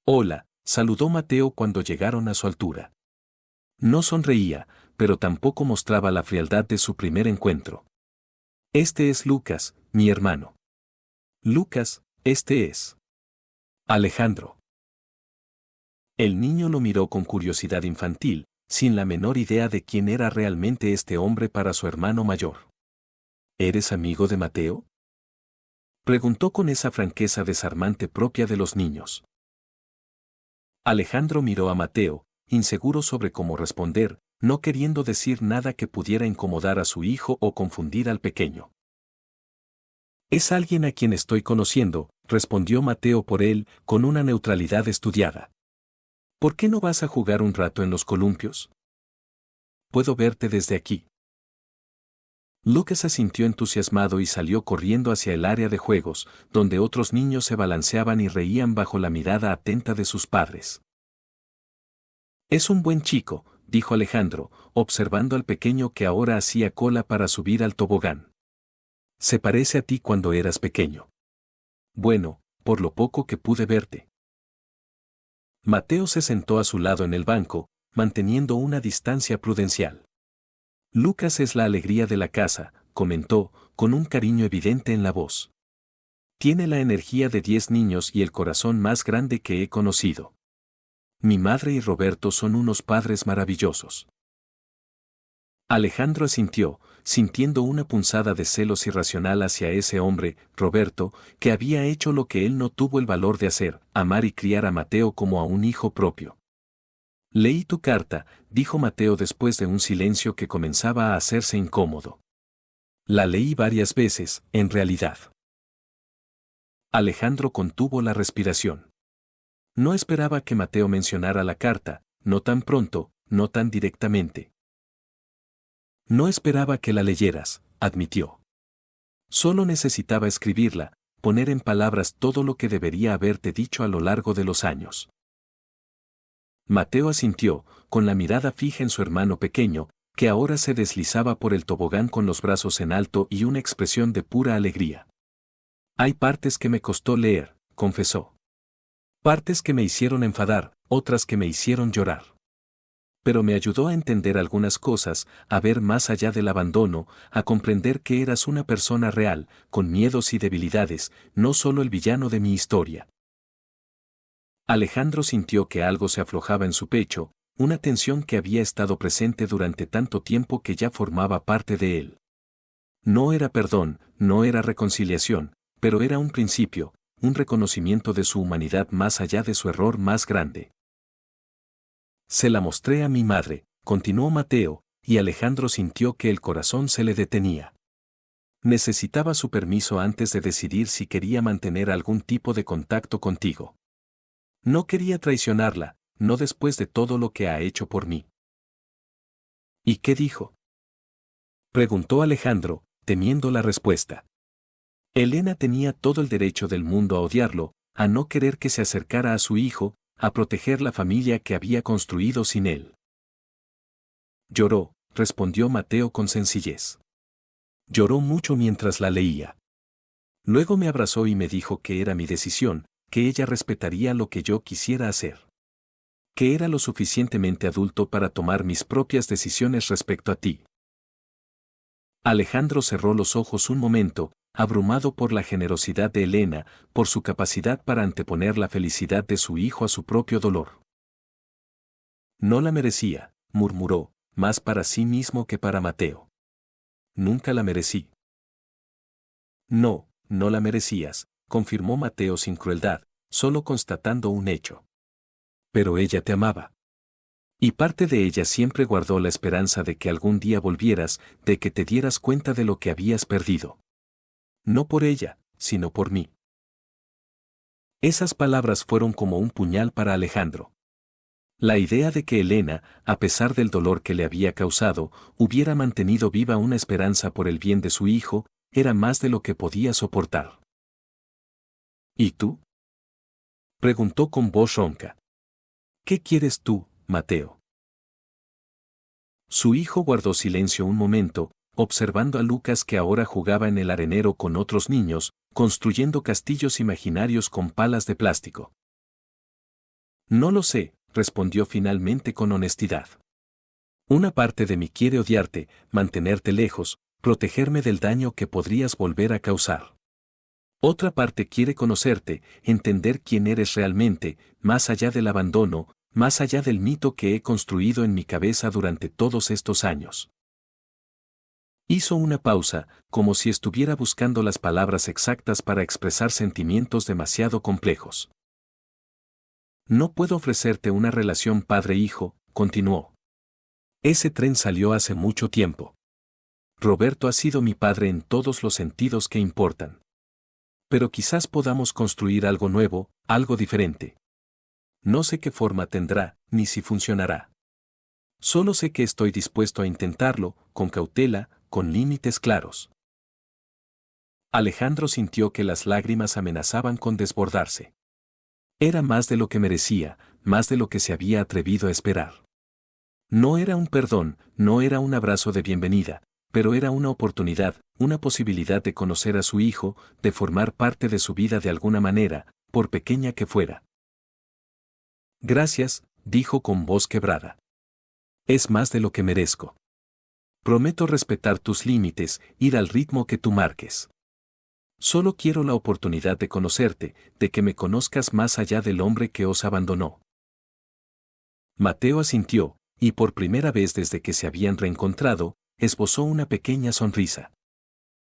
Hola, saludó Mateo cuando llegaron a su altura. No sonreía, pero tampoco mostraba la frialdad de su primer encuentro. Este es Lucas, mi hermano. Lucas, este es Alejandro. El niño lo miró con curiosidad infantil, sin la menor idea de quién era realmente este hombre para su hermano mayor. ¿Eres amigo de Mateo?, preguntó con esa franqueza desarmante propia de los niños. Alejandro miró a Mateo, inseguro sobre cómo responder, no queriendo decir nada que pudiera incomodar a su hijo o confundir al pequeño. Es alguien a quien estoy conociendo, respondió Mateo por él, con una neutralidad estudiada. ¿Por qué no vas a jugar un rato en los columpios? Puedo verte desde aquí. Lucas asintió entusiasmado y salió corriendo hacia el área de juegos, donde otros niños se balanceaban y reían bajo la mirada atenta de sus padres. Es un buen chico, dijo Alejandro, observando al pequeño que ahora hacía cola para subir al tobogán. Se parece a ti cuando eras pequeño. Bueno, por lo poco que pude verte. Mateo se sentó a su lado en el banco, manteniendo una distancia prudencial. Lucas es la alegría de la casa, comentó, con un cariño evidente en la voz. Tiene la energía de 10 niños y el corazón más grande que he conocido. Mi madre y Roberto son unos padres maravillosos. Alejandro asintió, sintiendo una punzada de celos irracional hacia ese hombre, Roberto, que había hecho lo que él no tuvo el valor de hacer, amar y criar a Mateo como a un hijo propio. Leí tu carta, dijo Mateo después de un silencio que comenzaba a hacerse incómodo. La leí varias veces, en realidad. Alejandro contuvo la respiración. No esperaba que Mateo mencionara la carta, no tan pronto, no tan directamente. No esperaba que la leyeras, admitió. Solo necesitaba escribirla, poner en palabras todo lo que debería haberte dicho a lo largo de los años. Mateo asintió, con la mirada fija en su hermano pequeño, que ahora se deslizaba por el tobogán con los brazos en alto y una expresión de pura alegría. Hay partes que me costó leer, confesó. Partes que me hicieron enfadar, otras que me hicieron llorar. pero me ayudó a entender algunas cosas, a ver más allá del abandono, a comprender que eras una persona real, con miedos y debilidades, no solo el villano de mi historia. Alejandro sintió que algo se aflojaba en su pecho, una tensión que había estado presente durante tanto tiempo que ya formaba parte de él. No era perdón, no era reconciliación, pero era un principio, un reconocimiento de su humanidad más allá de su error más grande. Se la mostré a mi madre, continuó Mateo, y Alejandro sintió que el corazón se le detenía. Necesitaba su permiso antes de decidir si quería mantener algún tipo de contacto contigo. No quería traicionarla, no después de todo lo que ha hecho por mí. ¿Y qué dijo? Preguntó Alejandro, temiendo la respuesta. Elena tenía todo el derecho del mundo a odiarlo, a no querer que se acercara a su hijo, a proteger la familia que había construido sin él. Lloró, respondió Mateo con sencillez. Lloró mucho mientras la leía. Luego me abrazó y me dijo que era mi decisión, que ella respetaría lo que yo quisiera hacer. Que era lo suficientemente adulto para tomar mis propias decisiones respecto a ti. Alejandro cerró los ojos un momento, abrumado por la generosidad de Elena, por su capacidad para anteponer la felicidad de su hijo a su propio dolor. No la merecía, murmuró, más para sí mismo que para Mateo. Nunca la merecí. No, no la merecías, confirmó Mateo sin crueldad, solo constatando un hecho. Pero ella te amaba. Y parte de ella siempre guardó la esperanza de que algún día volvieras, de que te dieras cuenta de lo que habías perdido. No por ella, sino por mí. Esas palabras fueron como un puñal para Alejandro. La idea de que Elena, a pesar del dolor que le había causado, hubiera mantenido viva una esperanza por el bien de su hijo, era más de lo que podía soportar. ¿Y tú? Preguntó con voz ronca. ¿Qué quieres tú, Mateo? Su hijo guardó silencio un momento, observando a Lucas que ahora jugaba en el arenero con otros niños, construyendo castillos imaginarios con palas de plástico. No lo sé, respondió finalmente con honestidad. Una parte de mí quiere odiarte, mantenerte lejos, protegerme del daño que podrías volver a causar. Otra parte quiere conocerte, entender quién eres realmente, más allá del abandono, más allá del mito que he construido en mi cabeza durante todos estos años. Hizo una pausa, como si estuviera buscando las palabras exactas para expresar sentimientos demasiado complejos. No puedo ofrecerte una relación padre-hijo, continuó. Ese tren salió hace mucho tiempo. Roberto ha sido mi padre en todos los sentidos que importan. Pero quizás podamos construir algo nuevo, algo diferente. No sé qué forma tendrá, ni si funcionará. Solo sé que estoy dispuesto a intentarlo, con cautela, con límites claros. Alejandro sintió que las lágrimas amenazaban con desbordarse. Era más de lo que merecía, más de lo que se había atrevido a esperar. No era un perdón, no era un abrazo de bienvenida, pero era una oportunidad, una posibilidad de conocer a su hijo, de formar parte de su vida de alguna manera, por pequeña que fuera. Gracias, dijo con voz quebrada. Es más de lo que merezco. Prometo respetar tus límites, ir al ritmo que tú marques. Solo quiero la oportunidad de conocerte, de que me conozcas más allá del hombre que os abandonó. Mateo asintió, y por primera vez desde que se habían reencontrado, esbozó una pequeña sonrisa.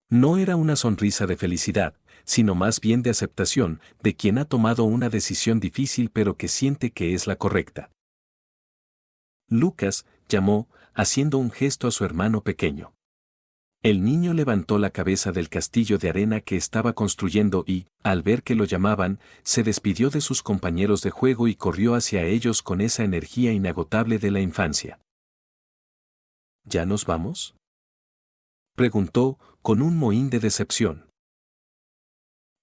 No era una sonrisa de felicidad, sino más bien de aceptación, de quien ha tomado una decisión difícil pero que siente que es la correcta. Lucas, llamó, haciendo un gesto a su hermano pequeño. El niño levantó la cabeza del castillo de arena que estaba construyendo y, al ver que lo llamaban, se despidió de sus compañeros de juego y corrió hacia ellos con esa energía inagotable de la infancia. ¿Ya nos vamos?, preguntó, con un mohín de decepción.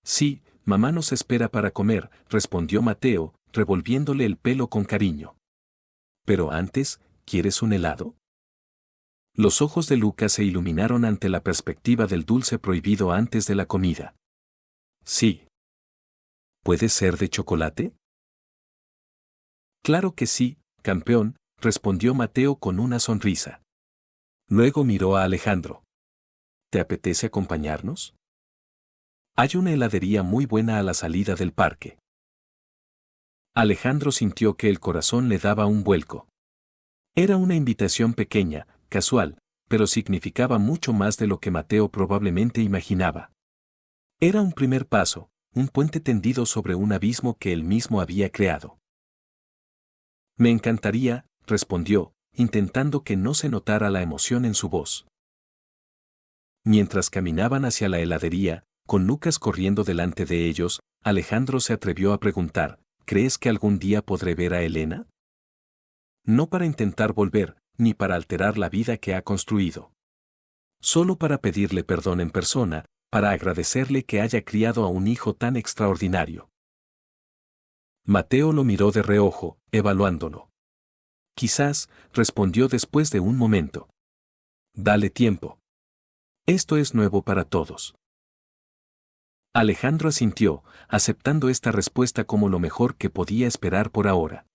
Sí, mamá nos espera para comer, respondió Mateo, revolviéndole el pelo con cariño. Pero antes, ¿quieres un helado? Los ojos de Lucas se iluminaron ante la perspectiva del dulce prohibido antes de la comida. Sí. ¿Puede ser de chocolate? Claro que sí, campeón, respondió Mateo con una sonrisa. Luego miró a Alejandro. ¿Te apetece acompañarnos? Hay una heladería muy buena a la salida del parque. Alejandro sintió que el corazón le daba un vuelco. Era una invitación pequeña, casual, pero significaba mucho más de lo que Mateo probablemente imaginaba. Era un primer paso, un puente tendido sobre un abismo que él mismo había creado. Me encantaría, respondió, intentando que no se notara la emoción en su voz. Mientras caminaban hacia la heladería, con Lucas corriendo delante de ellos, Alejandro se atrevió a preguntar, ¿crees que algún día podré ver a Elena? No para intentar volver, ni para alterar la vida que ha construido. Solo para pedirle perdón en persona, para agradecerle que haya criado a un hijo tan extraordinario. Mateo lo miró de reojo, evaluándolo. Quizás, respondió después de un momento. Dale tiempo. Esto es nuevo para todos. Alejandro asintió, aceptando esta respuesta como lo mejor que podía esperar por ahora.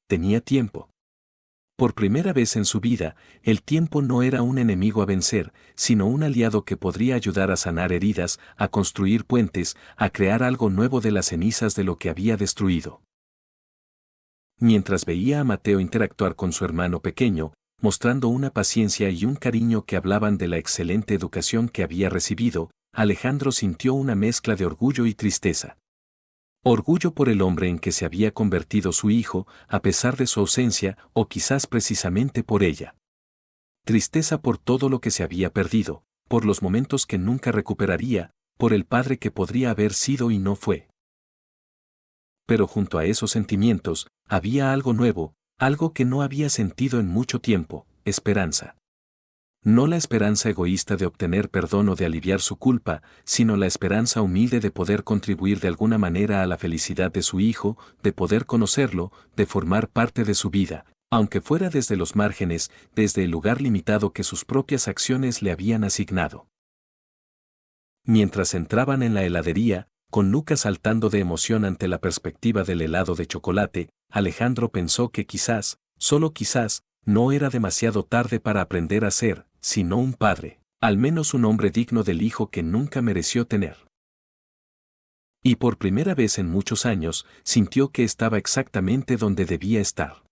Tenía tiempo. Por primera vez en su vida, el tiempo no era un enemigo a vencer, sino un aliado que podría ayudar a sanar heridas, a construir puentes, a crear algo nuevo de las cenizas de lo que había destruido. Mientras veía a Mateo interactuar con su hermano pequeño, mostrando una paciencia y un cariño que hablaban de la excelente educación que había recibido, Alejandro sintió una mezcla de orgullo y tristeza. Orgullo por el hombre en que se había convertido su hijo, a pesar de su ausencia, o quizás precisamente por ella. Tristeza por todo lo que se había perdido, por los momentos que nunca recuperaría, por el padre que podría haber sido y no fue. Pero junto a esos sentimientos, había algo nuevo, algo que no había sentido en mucho tiempo, esperanza. No la esperanza egoísta de obtener perdón o de aliviar su culpa, sino la esperanza humilde de poder contribuir de alguna manera a la felicidad de su hijo, de poder conocerlo, de formar parte de su vida, aunque fuera desde los márgenes, desde el lugar limitado que sus propias acciones le habían asignado. Mientras entraban en la heladería, con Lucas saltando de emoción ante la perspectiva del helado de chocolate, Alejandro pensó que quizás, solo quizás, no era demasiado tarde para aprender a ser, sino un padre, al menos un hombre digno del hijo que nunca mereció tener. Y por primera vez en muchos años, sintió que estaba exactamente donde debía estar.